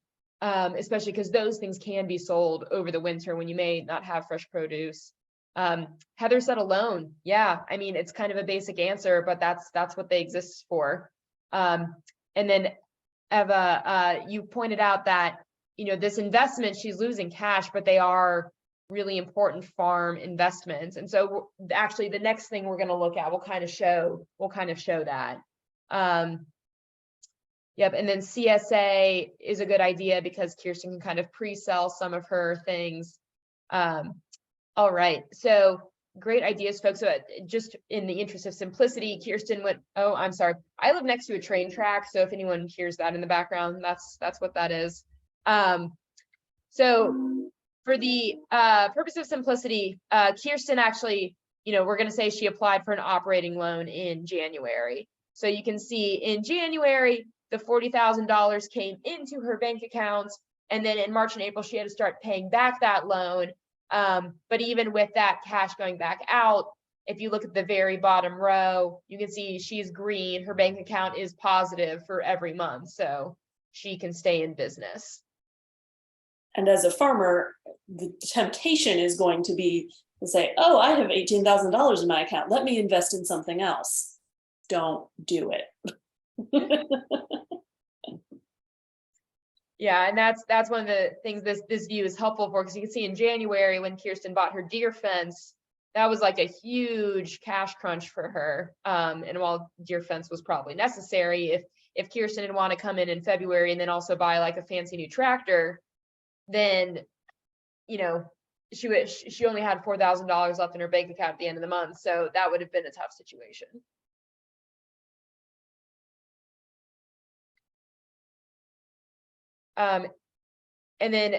Especially because those things can be sold over the winter when you may not have fresh produce. Heather said a loan. Yeah, I mean, it's kind of a basic answer, but that's what they exist for. And then Eva, you pointed out that, you know, this investment, she's losing cash, but they are really important farm investments. And so actually the next thing we're going to look at, we'll kind of show that. Yep. And then CSA is a good idea because Kirsten can kind of pre-sell some of her things. All right. So great ideas, folks. So just in the interest of simplicity, Kirsten went, oh, I'm sorry. I live next to a train track. So if anyone hears that in the background, that's what that is. So for the purpose of simplicity, Kirsten actually, you know, we're going to say she applied for an operating loan in January. So you can see in January, the $40,000 came into her bank accounts. And then in March and April, she had to start paying back that loan. But even with that cash going back out, if you look at the very bottom row, you can see she's green. Her bank account is positive for every month. So she can stay in business. And as a farmer, the temptation is going to be to say, oh, I have $18,000 in my account. Let me invest in something else. Don't do it. Yeah, and that's one of the things this view is helpful for, because you can see in January when Kirsten bought her deer fence, that was like a huge cash crunch for her. And while deer fence was probably necessary, if Kirsten didn't want to come in February and then also buy like a fancy new tractor, then, you know, she only had $4,000 left in her bank account at the end of the month. So that would have been a tough situation. And then,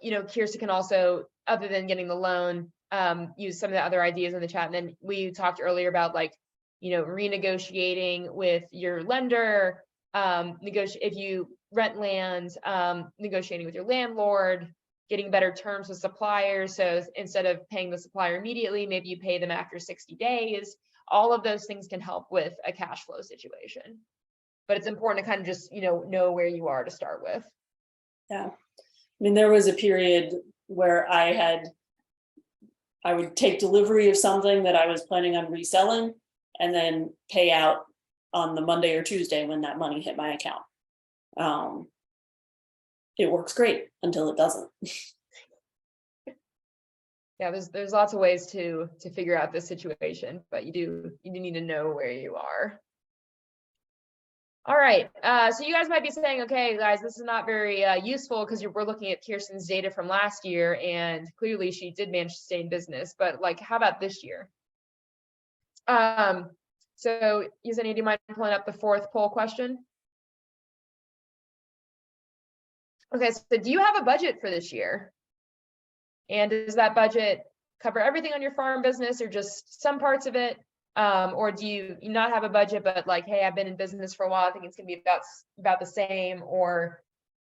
you know, Kirsten can also, other than getting the loan, use some of the other ideas in the chat. And then we talked earlier about, like, you know, renegotiating with your lender, if you rent land, negotiating with your landlord, getting better terms with suppliers. So instead of paying the supplier immediately, maybe you pay them after 60 days. All of those things can help with a cash flow situation. But it's important to kind of just, you know where you are to start with. Yeah. I mean, there was a period where I would take delivery of something that I was planning on reselling and then pay out on the Monday or Tuesday when that money hit my account. It works great until it doesn't. Yeah, there's lots of ways to figure out this situation, but you do need to know where you are. All right, so you guys might be saying, okay, guys, this is not very useful because we're looking at Kirsten's data from last year, and clearly she did manage to stay in business, but like, how about this year? So Yesenia, do you mind pulling up the fourth poll question? Okay, so do you have a budget for this year? And does that budget cover everything on your farm business or just some parts of it? Or do you not have a budget, but like, hey, I've been in business for a while, I think it's gonna be about the same, or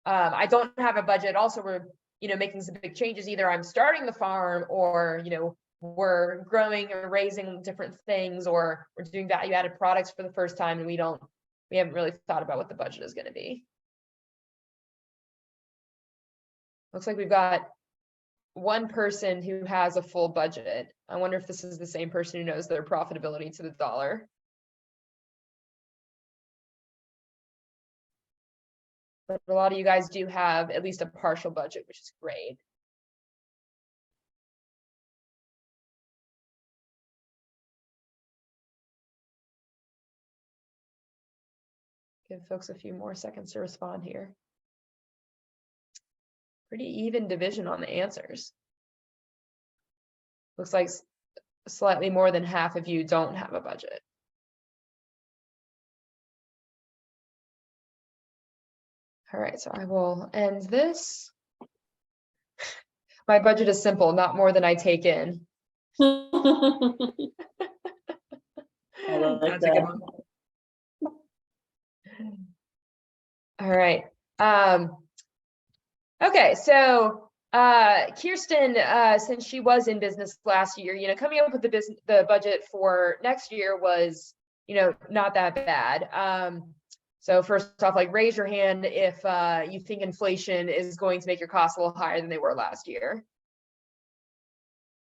I don't have a budget. Also, we're, you know, making some big changes. Either I'm starting the farm, or, you know, we're growing or raising different things, or we're doing value-added products for the first time, and we haven't really thought about what the budget is gonna be. Looks like we've got one person who has a full budget. I wonder if this is the same person who knows their profitability to the dollar. But a lot of you guys do have at least a partial budget, which is great. Give folks a few more seconds to respond here. Pretty even division on the answers. Looks like slightly more than half of you don't have a budget. All right, so I will end this. My budget is simple, not more than I take in. I like That's a good that. one. All right. Okay, so Kirsten, since she was in business last year, you know, coming up with the budget for next year was, you know, not that bad. So first off, like, raise your hand if you think inflation is going to make your costs a little higher than they were last year.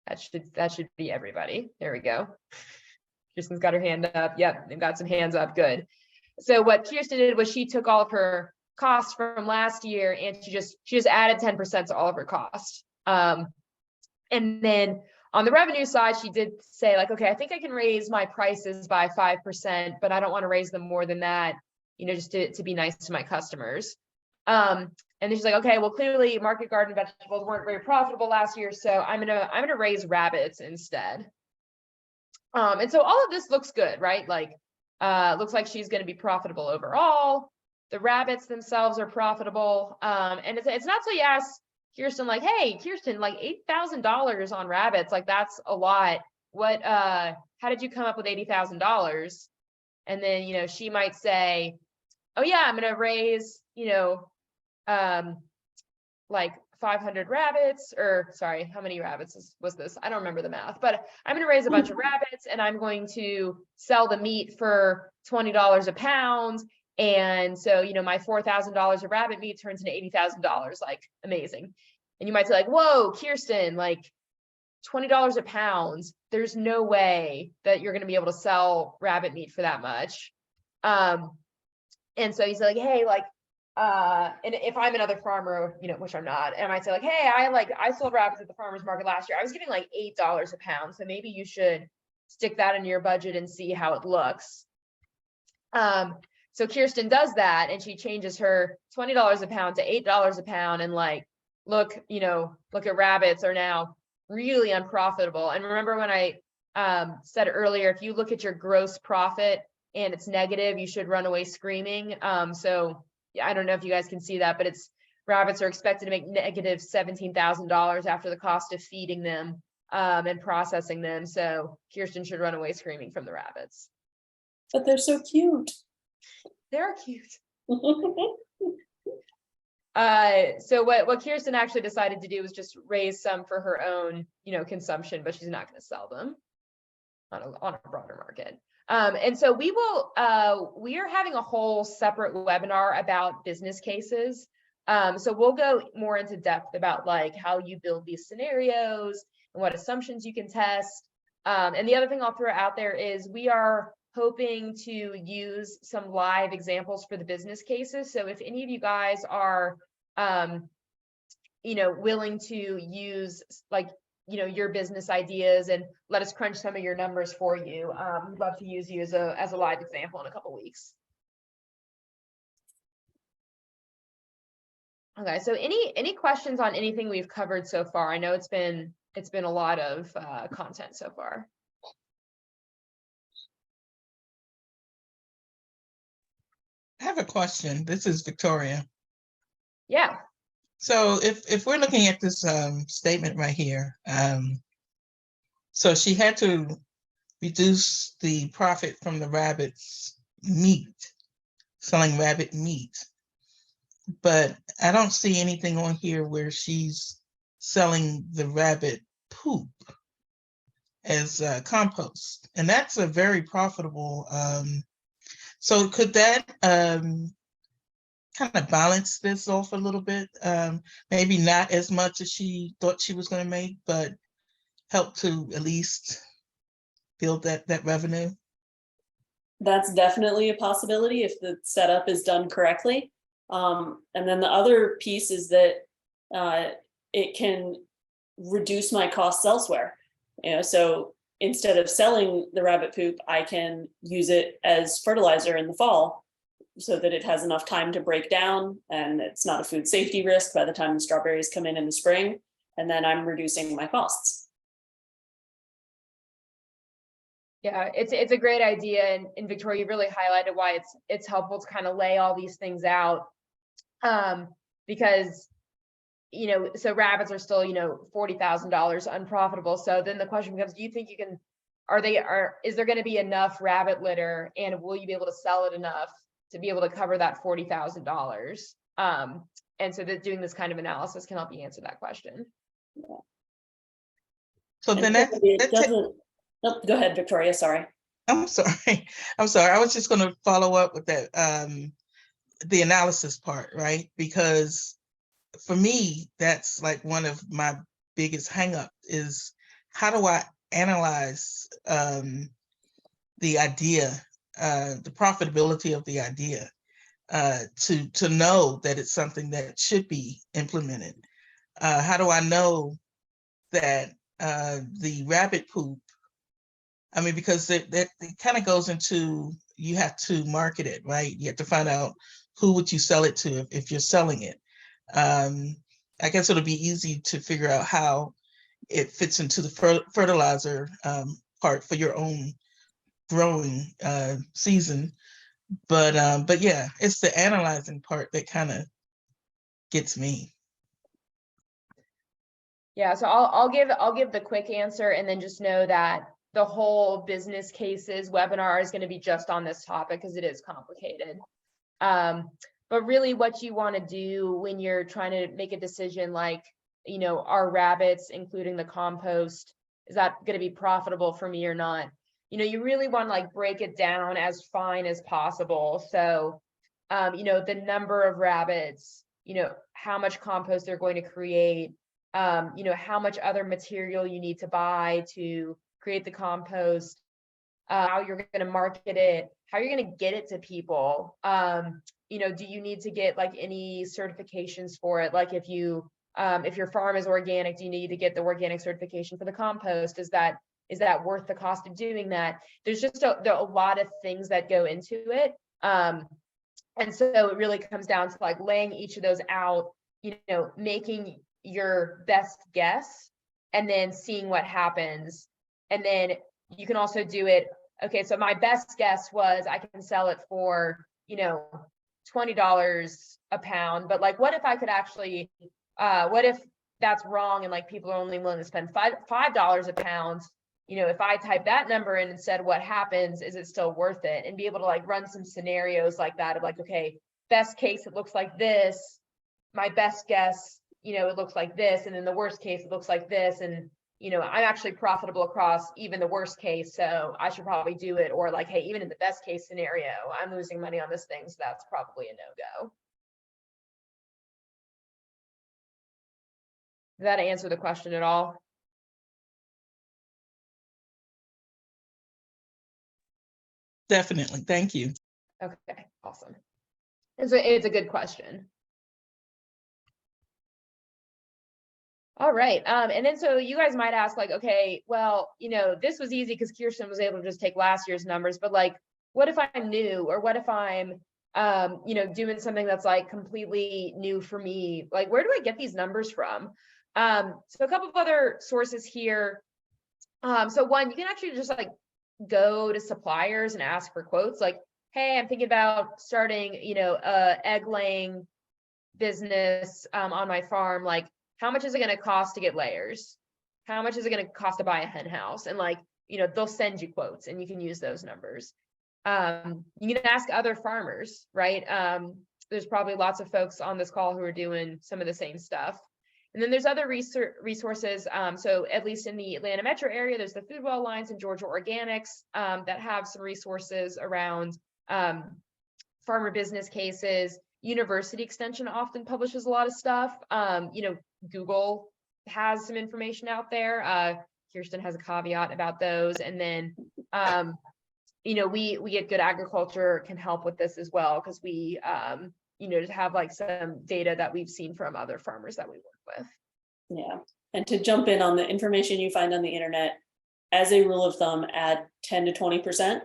That should be everybody. There we go. Kirsten's got her hand up. Yep, they've got some hands up. Good. So what Kirsten did was she took all of her costs from last year and she just added 10% to all of her costs. And then on the revenue side, she did say, like, okay, I think I can raise my prices by 5%, but I don't want to raise them more than that, you know, just to be nice to my customers. And then she's like, okay, well, clearly market garden vegetables weren't very profitable last year, so I'm gonna raise rabbits instead. And so all of this looks good, right? Like, looks like she's going to be profitable overall. The rabbits themselves are profitable. And it's not till you ask Kirsten, like, hey, Kirsten, like $8,000 on rabbits, like that's a lot. What, how did you come up with $80,000? And then, you know, she might say, oh yeah, I'm going to raise, you know, like 500 rabbits, or sorry, how many rabbits was this? I don't remember the math, but I'm going to raise a bunch of rabbits and I'm going to sell the meat for $20 a pound. And so, you know, my $4,000 of rabbit meat turns into $80,000, like amazing. And you might say, like, whoa, Kirsten, like $20 a pound, there's no way that you're going to be able to sell rabbit meat for that much. And so you say, like, hey, like, and if I'm another farmer, you know, which I'm not, and I might say, like, hey, I sold rabbits at the farmer's market last year. I was getting like $8 a pound. So maybe you should stick that in your budget and see how it looks. So Kirsten does that and she changes her $20 a pound to $8 a pound, and like, look, you know, look at rabbits are now really unprofitable. And remember when I said earlier, if you look at your gross profit and it's negative, you should run away screaming. So I don't know if you guys can see that, but rabbits are expected to make negative $17,000 after the cost of feeding them and processing them. So Kirsten should run away screaming from the rabbits. But they're so cute. They're cute. So what Kirsten actually decided to do was just raise some for her own, you know, consumption, but she's not going to sell them on a broader market. And so we are having a whole separate webinar about business cases. So we'll go more into depth about like how you build these scenarios and what assumptions you can test. And the other thing I'll throw out there is we are hoping to use some live examples for the business cases. So if any of you guys are, you know, willing to use like, you know, your business ideas and let us crunch some of your numbers for you, we'd love to use you as a live example in a couple weeks. Okay, so any questions on anything we've covered so far? I know it's been a lot of content so far. I have a question. This is Victoria. Yeah. So if we're looking at this statement right here, so she had to reduce the profit from the rabbit's meat, selling rabbit meat, but I don't see anything on here where she's selling the rabbit poop as compost, and that's a very profitable. So could that kind of balance this off a little bit? Maybe not as much as she thought she was going to make, but help to at least build that revenue? That's definitely a possibility if the setup is done correctly. And then the other piece is that it can reduce my costs elsewhere. You know, so instead of selling the rabbit poop, I can use it as fertilizer in the fall so that it has enough time to break down and it's not a food safety risk by the time the strawberries come in the spring. And then I'm reducing my costs. Yeah, it's a great idea, and Victoria, you really highlighted why it's helpful to kind of lay all these things out, because so rabbits are still $40,000 unprofitable. So then the question becomes, do you think you can? Is there going to be enough rabbit litter, and will you be able to sell it enough to be able to cover that $40,000? And so that doing this kind of analysis can help you answer that question. So then it doesn't. Oh, go ahead, Victoria. Sorry. I'm sorry. I'm sorry. I was just going to follow up with that, the analysis part, right? Because for me, that's like one of my biggest hangup is how do I analyze the idea, the profitability of the idea, to know that it's something that should be implemented. How do I know that the rabbit poop, I mean, because it kind of goes into, you have to market it, right? You have to find out who would you sell it to if you're selling it. I guess it'll be easy to figure out how it fits into the fertilizer part for your own growing season. But yeah, it's the analyzing part that kind of gets me. Yeah, so I'll give the quick answer, and then just know that the whole business cases webinar is going to be just on this topic because it is complicated. But really what you want to do when you're trying to make a decision, like, are rabbits, including the compost, is that going to be profitable for me or not? You really want to like break it down as fine as possible. So, the number of rabbits, how much compost they're going to create, how much other material you need to buy to create the compost, how you're going to market it, how you're going to get it to people. Do you need to get like any certifications for it? Like if your farm is organic, do you need to get the organic certification for the compost? Is that worth the cost of doing that? There's just a lot of things that go into it. And so it really comes down to like laying each of those out, making your best guess and then seeing what happens. And then you can also do it. Okay, so my best guess was I can sell it for, $20 a pound. But like, what if I could actually, what if that's wrong and like people are only willing to spend $5 a pound? If I type that number in and said, what happens? Is it still worth it? And be able to like run some scenarios like that of like, okay, best case, it looks like this. My best guess, it looks like this. And in the worst case, it looks like this. And, I'm actually profitable across even the worst case. So I should probably do it. Or like, hey, even in the best case scenario, I'm losing money on this thing. So that's probably a no-go. Did that answer the question at all? Definitely. Thank you. Okay, awesome. It's a good question. All right. And then so you guys might ask like, okay, well, this was easy because Kirsten was able to just take last year's numbers, but like, what if I'm new, or what if I'm, doing something that's like completely new for me? Like, where do I get these numbers from? So a couple of other sources here. So one, you can actually just like go to suppliers and ask for quotes. Like, hey, I'm thinking about starting, a egg laying business on my farm. Like, how much is it going to cost to get layers? How much is it going to cost to buy a hen house? And like, they'll send you quotes and you can use those numbers. You can ask other farmers, right? There's probably lots of folks on this call who are doing some of the same stuff. And then there's other resources. So at least in the Atlanta metro area, there's the Foodwell Alliance and Georgia Organics that have some resources around farmer business cases. University Extension often publishes a lot of stuff. Google has some information out there. Kirsten has a caveat about those. And then, we at Good Agriculture can help with this as well, because we, just have like some data that we've seen from other farmers that we work with. Yeah. And to jump in on the information you find on the internet, as a rule of thumb, add 10 to 20%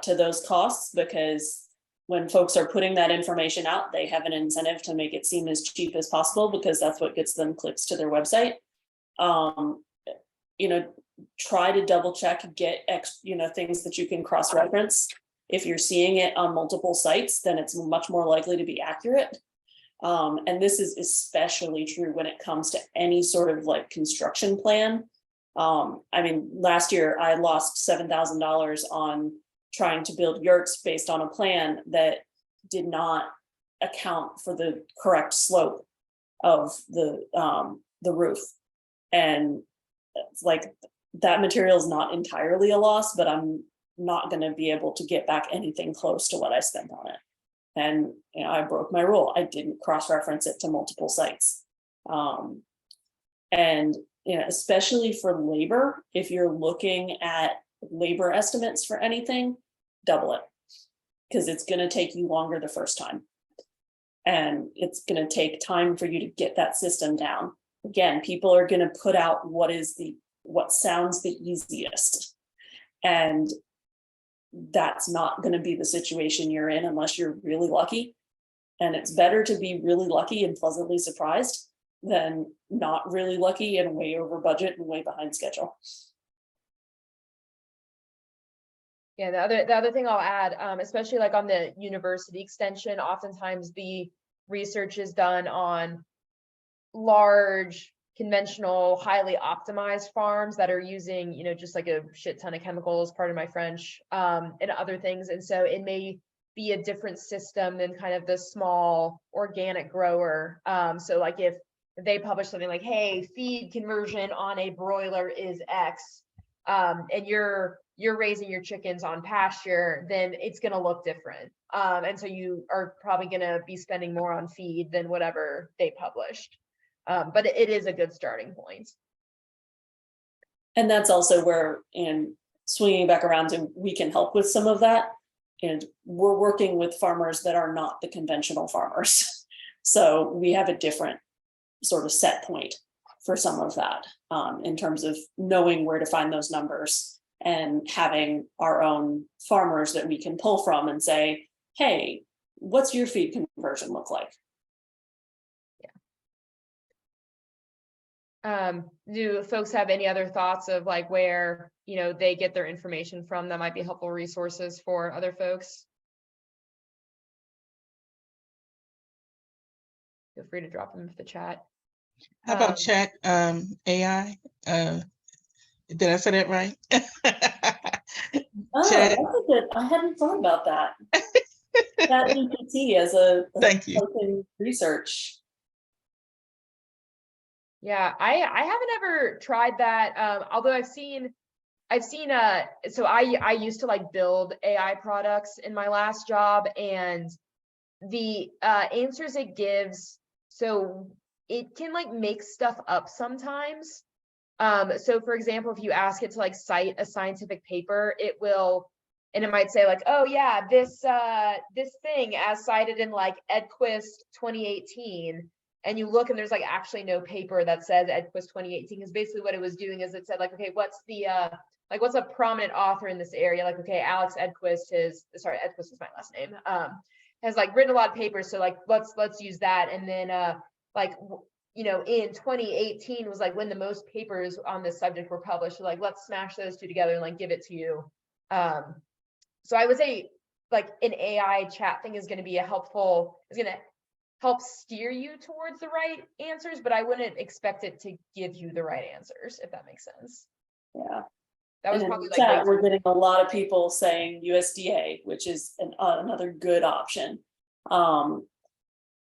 to those costs, because when folks are putting that information out, they have an incentive to make it seem as cheap as possible, because that's what gets them clicks to their website. try to double check, get things that you can cross-reference. If you're seeing it on multiple sites, then it's much more likely to be accurate. And this is especially true when it comes to any sort of like construction plan. I mean, last year I lost $7,000 on trying to build yurts based on a plan that did not account for the correct slope of the roof. And it's like, that material is not entirely a loss, but I'm not going to be able to get back anything close to what I spent on it. And I broke my rule. I didn't cross-reference it to multiple sites. And especially for labor, if you're looking at labor estimates for anything, double it, because it's going to take you longer the first time. And it's going to take time for you to get that system down. Again, people are going to put out what sounds the easiest. And that's not going to be the situation you're in unless you're really lucky. And it's better to be really lucky and pleasantly surprised than not really lucky and way over budget and way behind schedule. Yeah, the other thing I'll add, especially like on the university extension, oftentimes the research is done on large, conventional, highly optimized farms that are using, just like a shit ton of chemicals, pardon my French, and other things. And so it may be a different system than kind of the small organic grower. So like if they publish something like, hey, feed conversion on a broiler is X, and you're raising your chickens on pasture, then it's going to look different. And so you are probably going to be spending more on feed than whatever they published. But it is a good starting point. And that's also where, and swinging back around to, we can help with some of that. And we're working with farmers that are not the conventional farmers. So we have a different sort of set point for some of that, in terms of knowing where to find those numbers and having our own farmers that we can pull from and say, hey, what's your feed conversion look like? Do folks have any other thoughts of like where, they get their information from that might be helpful resources for other folks? Feel free to drop them into the chat. How about chat AI? Did I say that right? Oh, Chat. that's a good, I hadn't thought about that. Chat GPT as a Thank you. open research. Yeah, I haven't ever tried that. Although I've seen so I used to like build AI products in my last job, and the answers it gives, so it can like make stuff up sometimes. So for example, if you ask it to like cite a scientific paper, it will, and it might say like, oh yeah, this thing as cited in like Edquist 2018. And you look and there's like actually no paper that says Edquist 2018, because basically what it was doing is it said like, okay, what's a prominent author in this area? Like, okay, Alex Edquist Edquist is my last name, has like written a lot of papers. So like, let's use that. And then in 2018 was like when the most papers on this subject were published. So like, let's smash those two together and like give it to you. So I would say like an AI chat thing is going to help steer you towards the right answers, but I wouldn't expect it to give you the right answers, if that makes sense. Yeah. That was and probably in like chat, we're getting a lot of people saying USDA, which is another good option.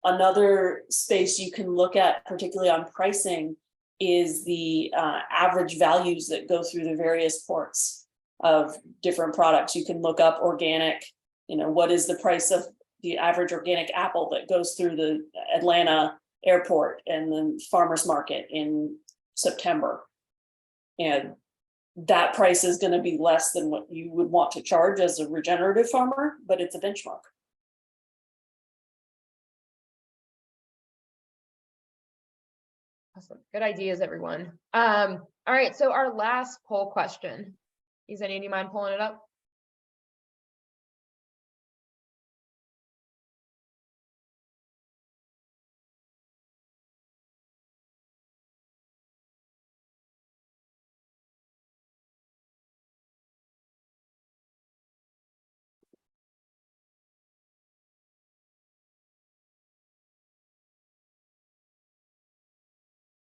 Another space you can look at, particularly on pricing, is the average values that go through the various ports of different products. You can look up organic, what is the price of the average organic apple that goes through the Atlanta airport and the farmers market in September. And that price is going to be less than what you would want to charge as a regenerative farmer, but it's a benchmark. Awesome. Good ideas, everyone. All right, so our last poll question. Does any mind pulling it up?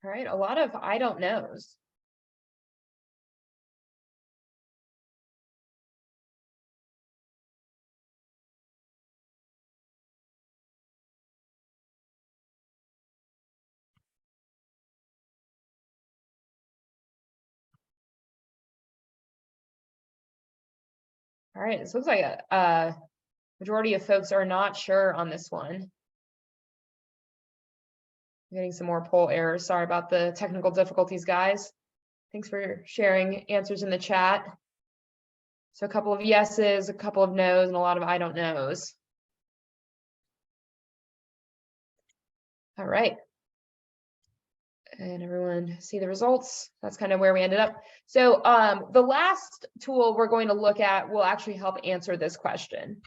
All right, a lot of I don't knows. All right, this looks like a majority of folks are not sure on this one. Getting some more poll errors. Sorry about the technical difficulties, guys. Thanks for sharing answers in the chat. So a couple of yeses, a couple of no's, and a lot of I don't knows. All right. And everyone see the results. That's kind of where we ended up. So the last tool we're going to look at will actually help answer this question.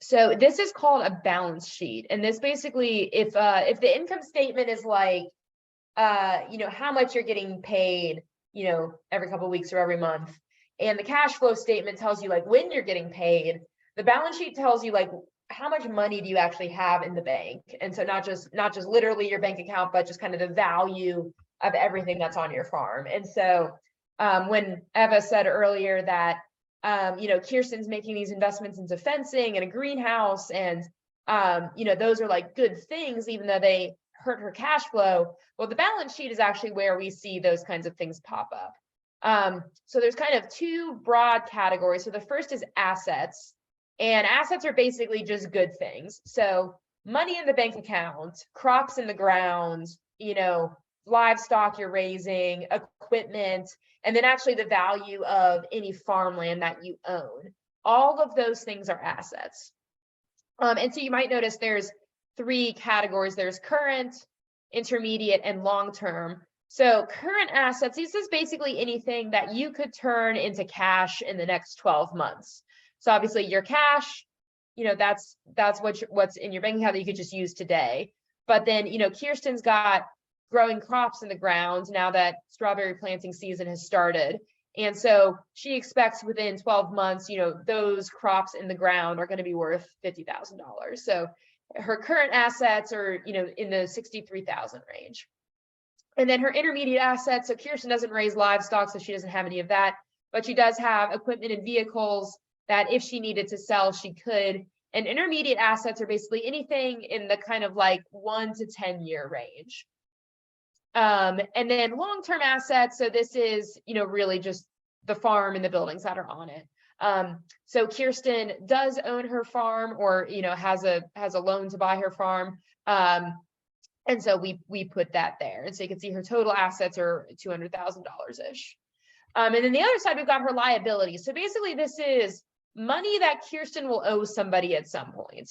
So this is called a balance sheet. And this basically, if the income statement is like, how much you're getting paid, every couple of weeks or every month, and the cash flow statement tells you like when you're getting paid, the balance sheet tells you like how much money do you actually have in the bank. And so not just literally your bank account, but just kind of the value of everything that's on your farm. And so when Eva said earlier that Kirsten's making these investments into fencing and a greenhouse, and those are like good things, even though they hurt her cash flow. Well, the balance sheet is actually where we see those kinds of things pop up. So there's kind of two broad categories. So the first is assets, and assets are basically just good things. So money in the bank account, crops in the ground, livestock you're raising, equipment, and then actually the value of any farmland that you own. All of those things are assets. And so you might notice there's three categories. There's current, intermediate, and long-term. So current assets, this is basically anything that you could turn into cash in the next 12 months. So obviously your cash, that's what's in your bank account that you could just use today. But then, Kirsten's got growing crops in the ground now that strawberry planting season has started. And so she expects within 12 months, those crops in the ground are going to be worth $50,000. So her current assets are, in the 63,000 range. And then her intermediate assets, so Kirsten doesn't raise livestock, so she doesn't have any of that, but she does have equipment and vehicles that if she needed to sell, she could. And intermediate assets are basically anything in the kind of like 1 to 10 year range. And then long-term assets, so this is, really just the farm and the buildings that are on it. So Kirsten does own her farm, or has a loan to buy her farm, and so we put that there, and so you can see her total assets are $200,000 ish. And then the other side, we've got her liabilities. So basically, this is money that Kirsten will owe somebody at some point.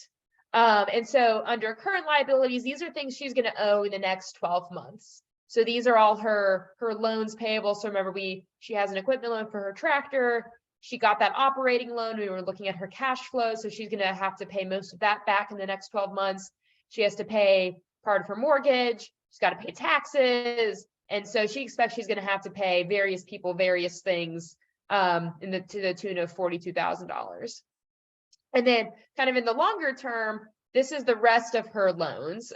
And so under current liabilities, these are things she's going to owe in the next 12 months. So these are all her loans payable. So remember, she has an equipment loan for her tractor. She got that operating loan. We were looking at her cash flow. So she's going to have to pay most of that back in the next 12 months. She has to pay part of her mortgage. She's got to pay taxes. And so she expects she's going to have to pay various people, various things to the tune of $42,000. And then kind of in the longer term, this is the rest of her loans.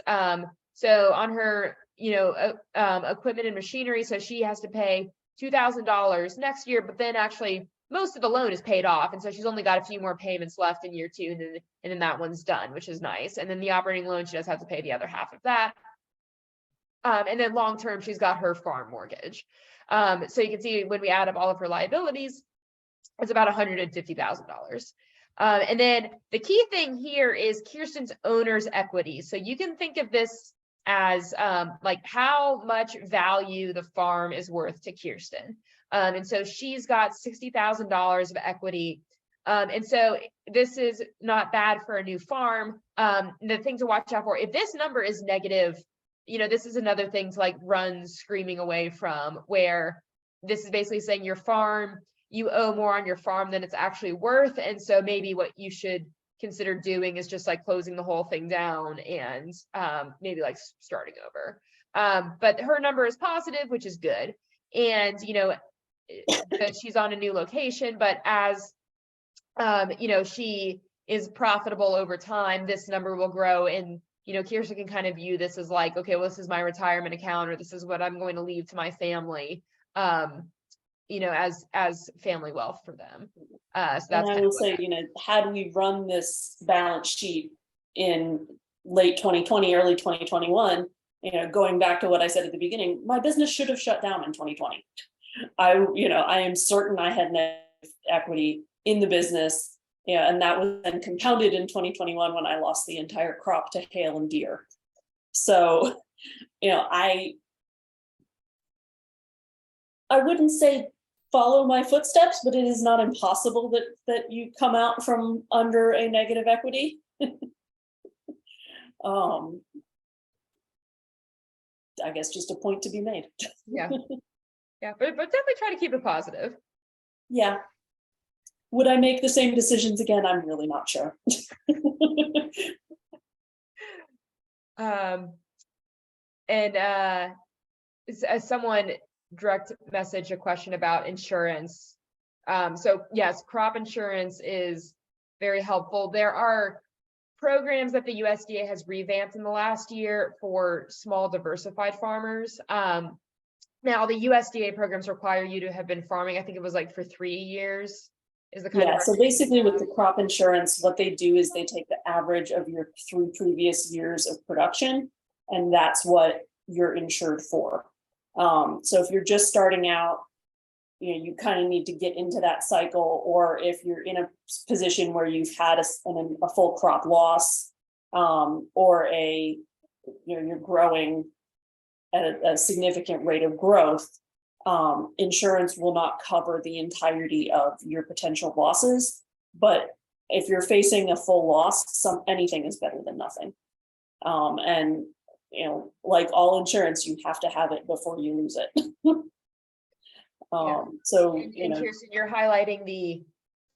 So on her, equipment and machinery, so she has to pay $2,000 next year, but then actually most of the loan is paid off. And so she's only got a few more payments left in year 2, and then that one's done, which is nice. And then the operating loan, she does have to pay the other half of that. And then long-term, she's got her farm mortgage. So you can see when we add up all of her liabilities, it's about $150,000. And then the key thing here is Kirsten's owner's equity. So you can think of this as like how much value the farm is worth to Kirsten. And so she's got $60,000 of equity. And so this is not bad for a new farm. The thing to watch out for, if this number is negative, this is another thing to like run screaming away from, where this is basically saying your farm, you owe more on your farm than it's actually worth. And so maybe what you should consider doing is just like closing the whole thing down and maybe like starting over. But her number is positive, which is good. And, that she's on a new location, but as, she is profitable over time, this number will grow, and, Kirsten can kind of view this as like, okay, well, this is my retirement account, or this is what I'm going to leave to my family, as family wealth for them. So that's and I kind will of what say, had we run this balance sheet in late 2020, early 2021, going back to what I said at the beginning, my business should have shut down in 2020. I am certain I had negative equity in the business, and that was then compounded in 2021 when I lost the entire crop to hail and deer. So, I wouldn't say follow my footsteps, but it is not impossible that you come out from under a negative equity. I guess just a point to be made. yeah. Yeah, but definitely try to keep it positive. Yeah. Would I make the same decisions again? I'm really not sure. And as someone direct message a question about insurance. So yes, crop insurance is very helpful. There are programs that the USDA has revamped in the last year for small diversified farmers. Now the USDA programs require you to have been farming, I think it was like for 3 years is the kind of. So basically with the crop insurance, what they do is they take the average of your 3 previous years of production, and that's what you're insured for. So if you're just starting out, you kind of need to get into that cycle, or if you're in a position where you've had a full crop loss, or you're growing at a significant rate of growth, insurance will not cover the entirety of your potential losses. But if you're facing a full loss, anything is better than nothing. And like all insurance, you have to have it before you lose it. So and Kirsten, you're highlighting the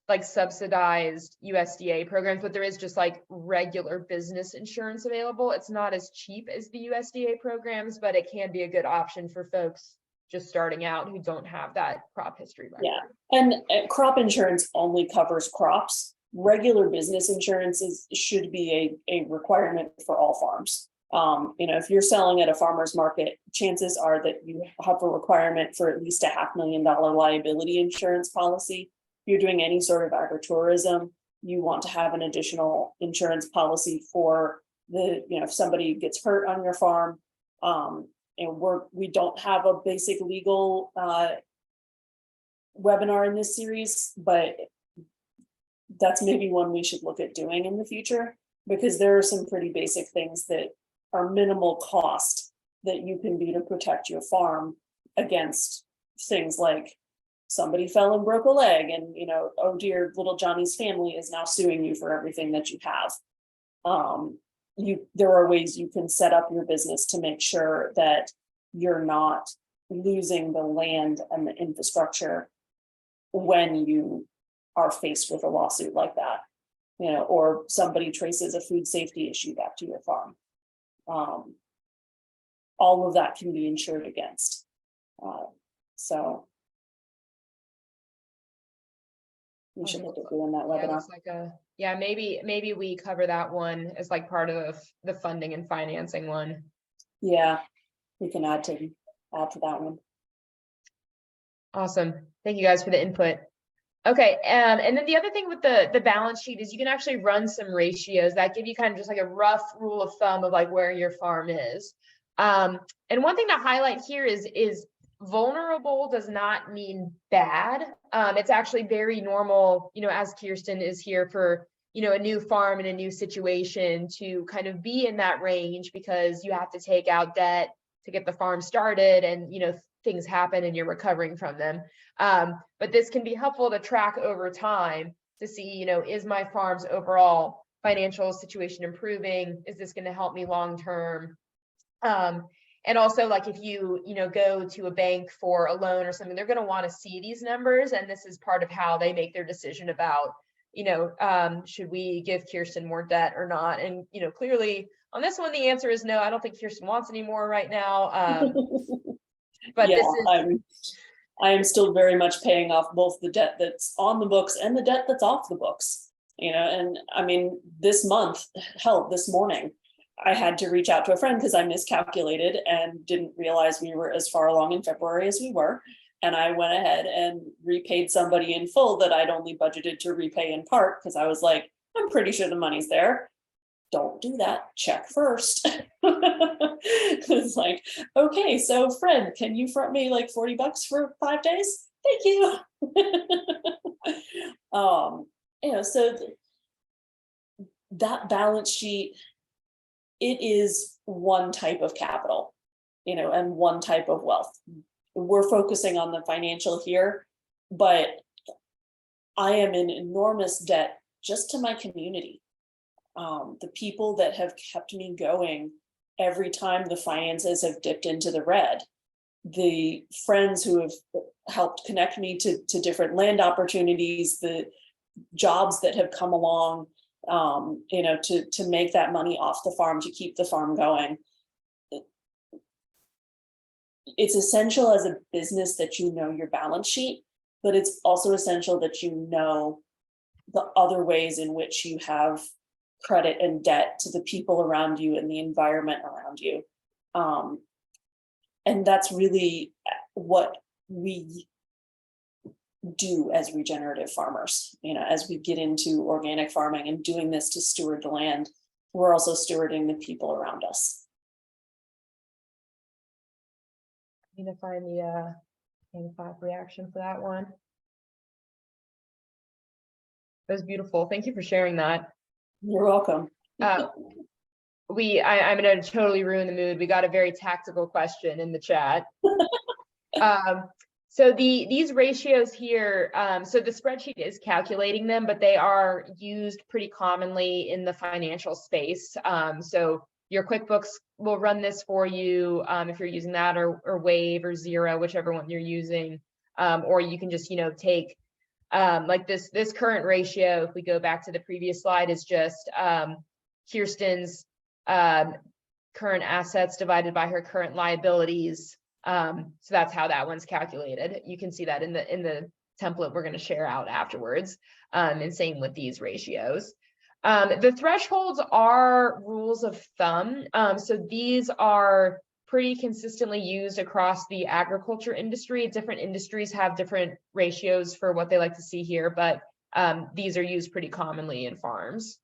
like subsidized USDA programs, but there is just like regular business insurance available. It's not as cheap as the USDA programs, but it can be a good option for folks just starting out who don't have that crop history record. Yeah, and crop insurance only covers crops. Regular business insurance should be a requirement for all farms. If you're selling at a farmer's market, chances are that you have a requirement for at least a $500,000 liability insurance policy. If you're doing any sort of agritourism, you want to have an additional insurance policy for if somebody gets hurt on your farm. We don't have a basic legal webinar in this series, but that's maybe one we should look at doing in the future, because there are some pretty basic things that are minimal cost that you can do to protect your farm against things like somebody fell and broke a leg, and oh dear, little Johnny's family is now suing you for everything that you have. There are ways you can set up your business to make sure that you're not losing the land and the infrastructure when you are faced with a lawsuit like that, or somebody traces a food safety issue back to your farm. All of that can be insured against. So we should look at doing that webinar. Yeah, maybe we cover that one as like part of the funding and financing one. Yeah, we can add to that one. Awesome. Thank you guys for the input. Okay, and then the other thing with the balance sheet is you can actually run some ratios that give you kind of just like a rough rule of thumb of like where your farm is. And one thing to highlight here is vulnerable does not mean bad. It's actually very normal, as Kirsten is here for, a new farm and a new situation to kind of be in that range, because you have to take out debt to get the farm started, and, things happen and you're recovering from them. But this can be helpful to track over time to see, is my farm's overall financial situation improving? Is this going to help me long term? And also, like if you go to a bank for a loan or something, they're going to want to see these numbers, and this is part of how they make their decision about, should we give Kirsten more debt or not? And clearly on this one, the answer is no. I don't think Kirsten wants any more right now. But yeah, I am still very much paying off both the debt that's on the books and the debt that's off the books. And I mean, this month, this morning, I had to reach out to a friend because I miscalculated and didn't realize we were as far along in February as we were. And I went ahead and repaid somebody in full that I'd only budgeted to repay in part because I was like, I'm pretty sure the money's there. Don't do that. Check first. It's like, okay, so Fred, can you front me like $40 for 5 days? Thank you. So that balance sheet, it is one type of capital, and one type of wealth. We're focusing on the financial here, but I am in enormous debt just to my community. The people that have kept me going every time the finances have dipped into the red, the friends who have helped connect me to different land opportunities, the jobs that have come along, to make that money off the farm, to keep the farm going. It's essential as a business that you know your balance sheet, but it's also essential that you know the other ways in which you have credit and debt to the people around you and the environment around you. And that's really what we do as regenerative farmers. As we get into organic farming and doing this to steward the land, we're also stewarding the people around us. I'm gonna find the K5 reaction for that one. That was beautiful. Thank you for sharing that. You're welcome. I'm gonna totally ruin the mood. We got a very tactical question in the chat. So these ratios here, so the spreadsheet is calculating them, but they are used pretty commonly in the financial space. So your QuickBooks will run this for you if you're using that, or Wave or Xero, whichever one you're using, or you can just take like this current ratio. If we go back to the previous slide, is just Kirsten's current assets divided by her current liabilities. So that's how that one's calculated. You can see that in the template we're going to share out afterwards. And same with these ratios. The thresholds are rules of thumb. So these are pretty consistently used across the agriculture industry. Different industries have different ratios for what they like to see here, but these are used pretty commonly in farms.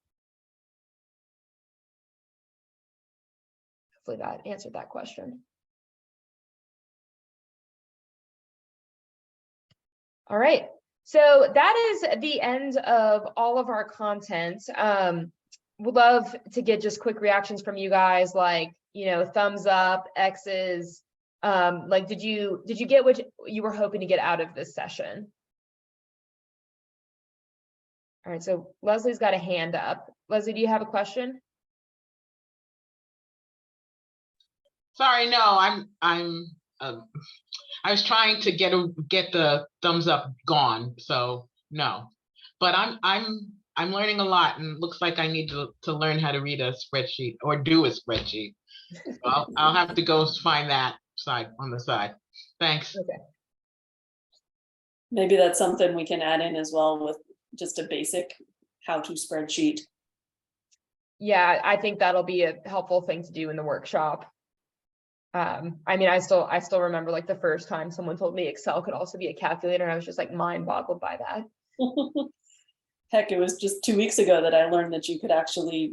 Hopefully that answered that question. All right, so that is the end of all of our content. Would love to get just quick reactions from you guys, like, thumbs up, X's. Like, did you get what you were hoping to get out of this session? All right, so Leslie's got a hand up. Leslie, do you have a question? Sorry, no, I was trying to get the thumbs up gone, so no. But I'm learning a lot, and it looks like I need to learn how to read a spreadsheet or do a spreadsheet. So I'll have to go find that on the side. Thanks. Okay. Maybe that's something we can add in as well, with just a basic how-to spreadsheet. Yeah, I think that'll be a helpful thing to do in the workshop. I mean, I still remember like the first time someone told me Excel could also be a calculator, and I was just like mind boggled by that. Heck, it was just 2 weeks ago that I learned that you could actually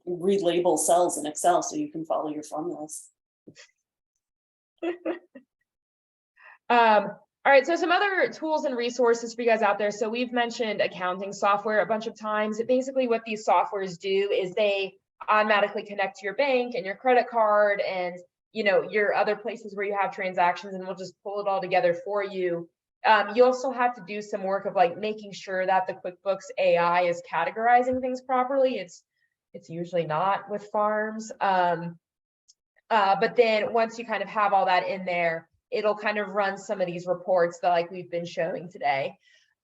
relabel cells in Excel so you can follow your formulas. All right, so some other tools and resources for you guys out there. So we've mentioned accounting software a bunch of times. Basically what these softwares do is they automatically connect to your bank and your credit card and your other places where you have transactions, and we'll just pull it all together for you. You also have to do some work of like making sure that the QuickBooks AI is categorizing things properly. It's usually not with farms. But then once you kind of have all that in there, it'll kind of run some of these reports that like we've been showing today.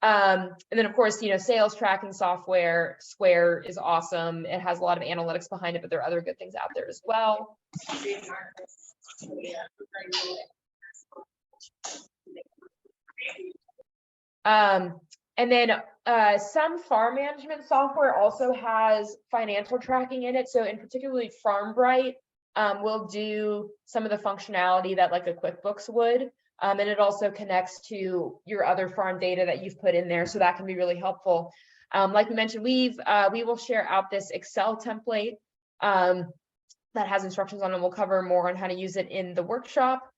And then of course, sales tracking software, Square is awesome. It has a lot of analytics behind it, but there are other good things out there as well. And then some farm management software also has financial tracking in it. So in particularly FarmBright will do some of the functionality that like a QuickBooks would. And it also connects to your other farm data that you've put in there. So that can be really helpful. Like we mentioned, we will share out this Excel template that has instructions on it. We'll cover more on how to use it in the workshop.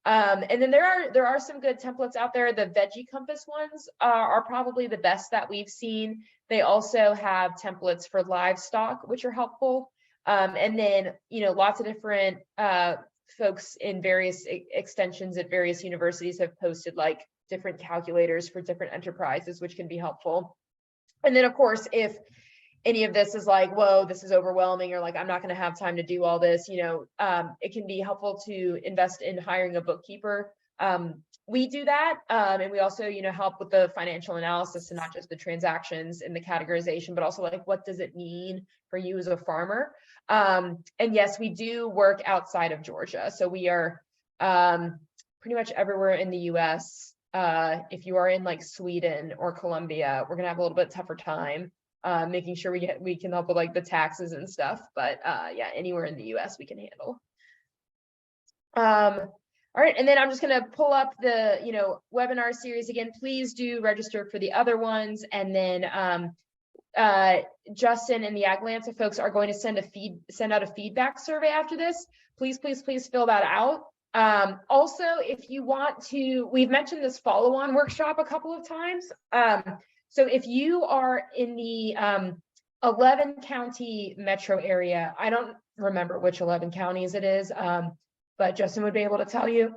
And then there are some good templates out there. The Veggie Compass ones are probably the best that we've seen. They also have templates for livestock, which are helpful. And then, lots of different folks in various extensions at various universities have posted like different calculators for different enterprises, which can be helpful. And then of course, if any of this is like, whoa, this is overwhelming, or like, I'm not going to have time to do all this, it can be helpful to invest in hiring a bookkeeper. We do that. And we also, help with the financial analysis and not just the transactions and the categorization, but also like, what does it mean for you as a farmer? And yes, we do work outside of Georgia. So we are pretty much everywhere in the US. If you are in like Sweden or Colombia, we're going to have a little bit tougher time making sure we can help with like the taxes and stuff. But yeah, anywhere in the US we can handle. All right, and then I'm just going to pull up the webinar series again. Please do register for the other ones, and then Justin and the AgLanta folks are going to send out a feedback survey after this. Please fill that out. Also, if you want to, we've mentioned this follow-on workshop a couple of times. So if you are in the 11 county metro area, I don't remember which 11 counties it is, but Justin would be able to tell you.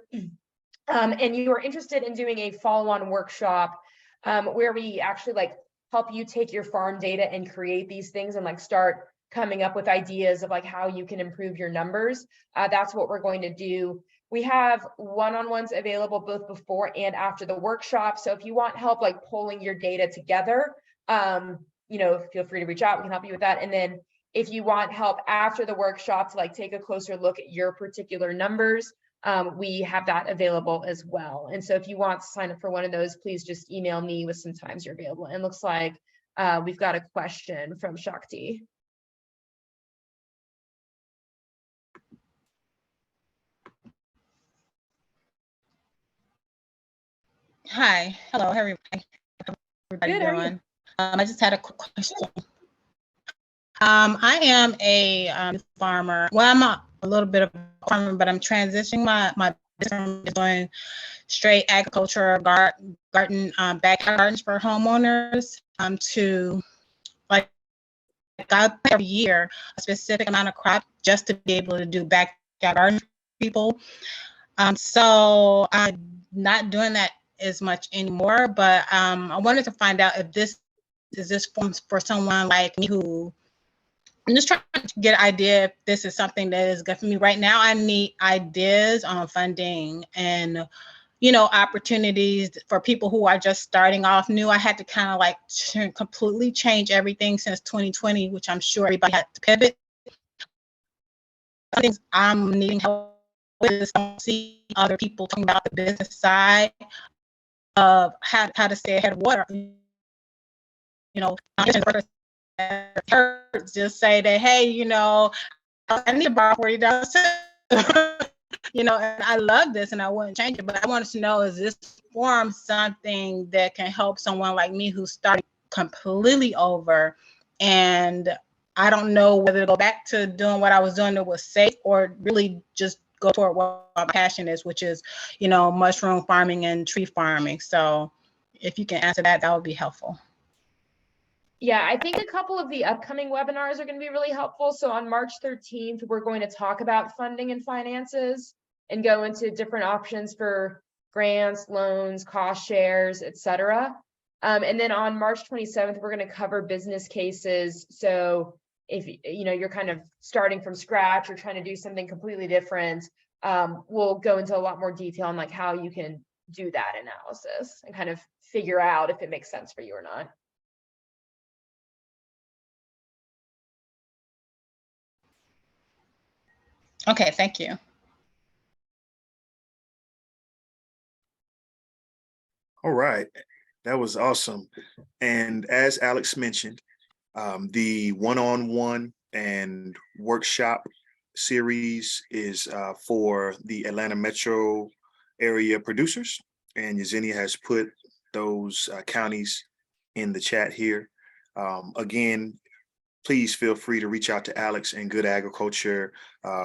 And you are interested in doing a follow-on workshop where we actually like help you take your farm data and create these things and like start coming up with ideas of like how you can improve your numbers. That's what we're going to do. We have one-on-ones available both before and after the workshop. So if you want help like pulling your data together, feel free to reach out. We can help you with that. And then if you want help after the workshop to like take a closer look at your particular numbers, we have that available as well. And so if you want to sign up for one of those, please just email me with some times you're available. And it looks like we've got a question from Shakti. Hi, hello, everybody. Good, how are you? I just had a quick question. I am a farmer. Well, I'm a little bit of a farmer, but I'm transitioning my business from doing straight agriculture, garden, backyard gardens for homeowners to like I pay every year a specific amount of crop just to be able to do backyard gardens for people. So I'm not doing that as much anymore, but I wanted to find out if this for someone like me who I'm just trying to get an idea if this is something that is good for me. Right now, I need ideas on funding and opportunities for people who are just starting off new. I had to kind of like completely change everything since 2020, which I'm sure everybody had to pivot. Things I'm needing help with is to see other people talking about the business side of how to stay ahead of water. Just say that, hey, I need to borrow $40. And I love this and I wouldn't change it, but I wanted to know, is this form something that can help someone like me who's starting completely over and I don't know whether to go back to doing what I was doing that was safe or really just go toward what my passion is, which is, mushroom farming and tree farming. So if you can answer that, that would be helpful. Yeah, I think a couple of the upcoming webinars are going to be really helpful. So on March 13th, we're going to talk about funding and finances and go into different options for grants, loans, cost shares, etc. And then on March 27th, we're going to cover business cases. So if you're kind of starting from scratch or trying to do something completely different, we'll go into a lot more detail on like how you can do that analysis and kind of figure out if it makes sense for you or not. Okay, thank you. All right. That was awesome. And as Alex mentioned, the one-on-one and workshop series is for the Atlanta metro area producers. And Yesenia has put those counties in the chat here. Again, please feel free to reach out to Alex and Good Agriculture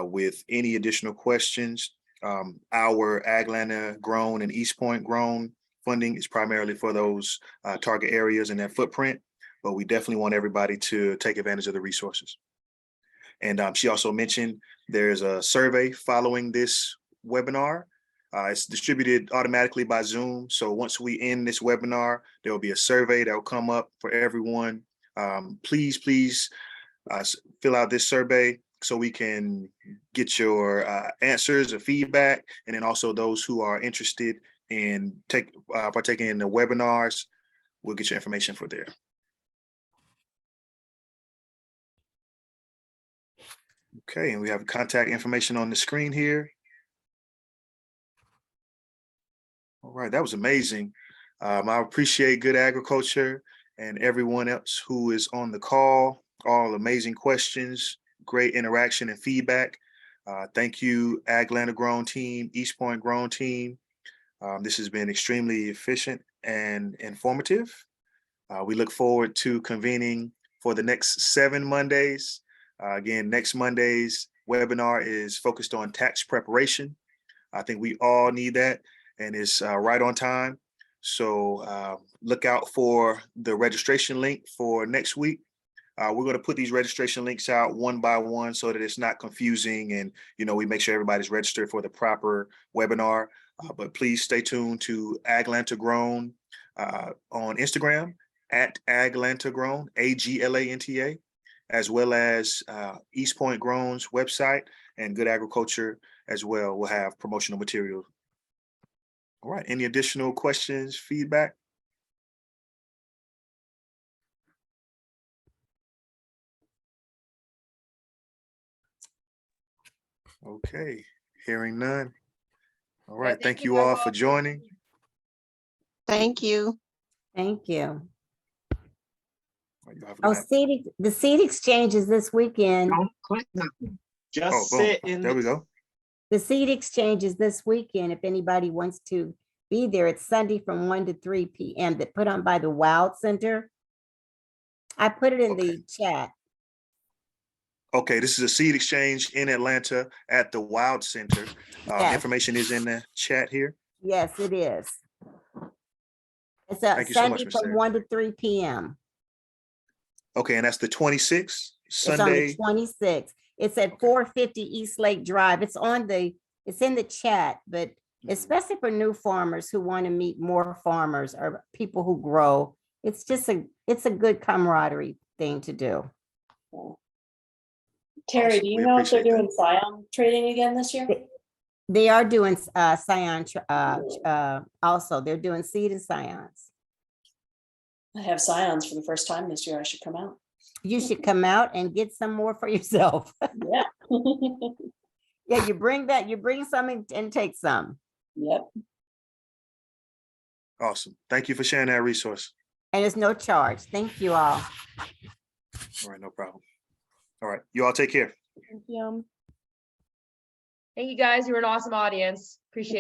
with any additional questions. Our AgLanta Grown and East Point Grown funding is primarily for those target areas and that footprint, but we definitely want everybody to take advantage of the resources. And she also mentioned there's a survey following this webinar. It's distributed automatically by Zoom. So once we end this webinar, there will be a survey that will come up for everyone. Please fill out this survey so we can get your answers or feedback. And then also those who are interested in partaking in the webinars, we'll get your information for there. Okay, and we have contact information on the screen here. All right, that was amazing. I appreciate Good Agriculture and everyone else who is on the call. All amazing questions, great interaction and feedback. Thank you, AgLanta Grown team, East Point Grown team. This has been extremely efficient and informative. We look forward to convening for the next 7 Mondays. Again, next Monday's webinar is focused on tax preparation. I think we all need that, and it's right on time. So look out for the registration link for next week. We're going to put these registration links out one by one so that it's not confusing, and we make sure everybody's registered for the proper webinar. But please stay tuned to AgLanta Grown on Instagram at AgLanta Grown, AgLanta, as well as East Point Grown's website and Good Agriculture as well will have promotional material. All right, any additional questions, feedback? Okay, hearing none. All right, thank you all for joining. Thank you. Thank you. You have a Oh, good night. the seed exchange is this weekend. Don't click nothing. Just Oh, boom. sit in. There we go. The seed exchange is this weekend. If anybody wants to be there, it's Sunday from 1 to 3 p.m. That put on by the Wild Center. I put it in the chat. Okay, this is a seed exchange in Atlanta at the Wild Center. Yes. Information is in the chat here. Yes, it is. It's Thank you so much, Sunday Ms. from Sarah. 1 to 3 p.m. Okay, and that's the 26th, Sunday. It's on the Sunday. 26th. It's at 450 East Lake Drive. It's in the chat, but especially for new farmers who want to meet more farmers or people who grow, it's a good camaraderie thing to do. Terry, Awesome. do you We know if they're appreciate doing Scion trading again this year? They are doing Scion also. They're doing seed and Scions. I have Scions for the first time this year. I should come out. You should come out and get some more for yourself. Yeah. Yeah, you bring some and take some. Yep. Awesome. Thank you for sharing that resource. And it's no charge. Thank you all. All right, no problem. All right, you all take care. Thank you. Thank you guys. You were an awesome audience. Appreciate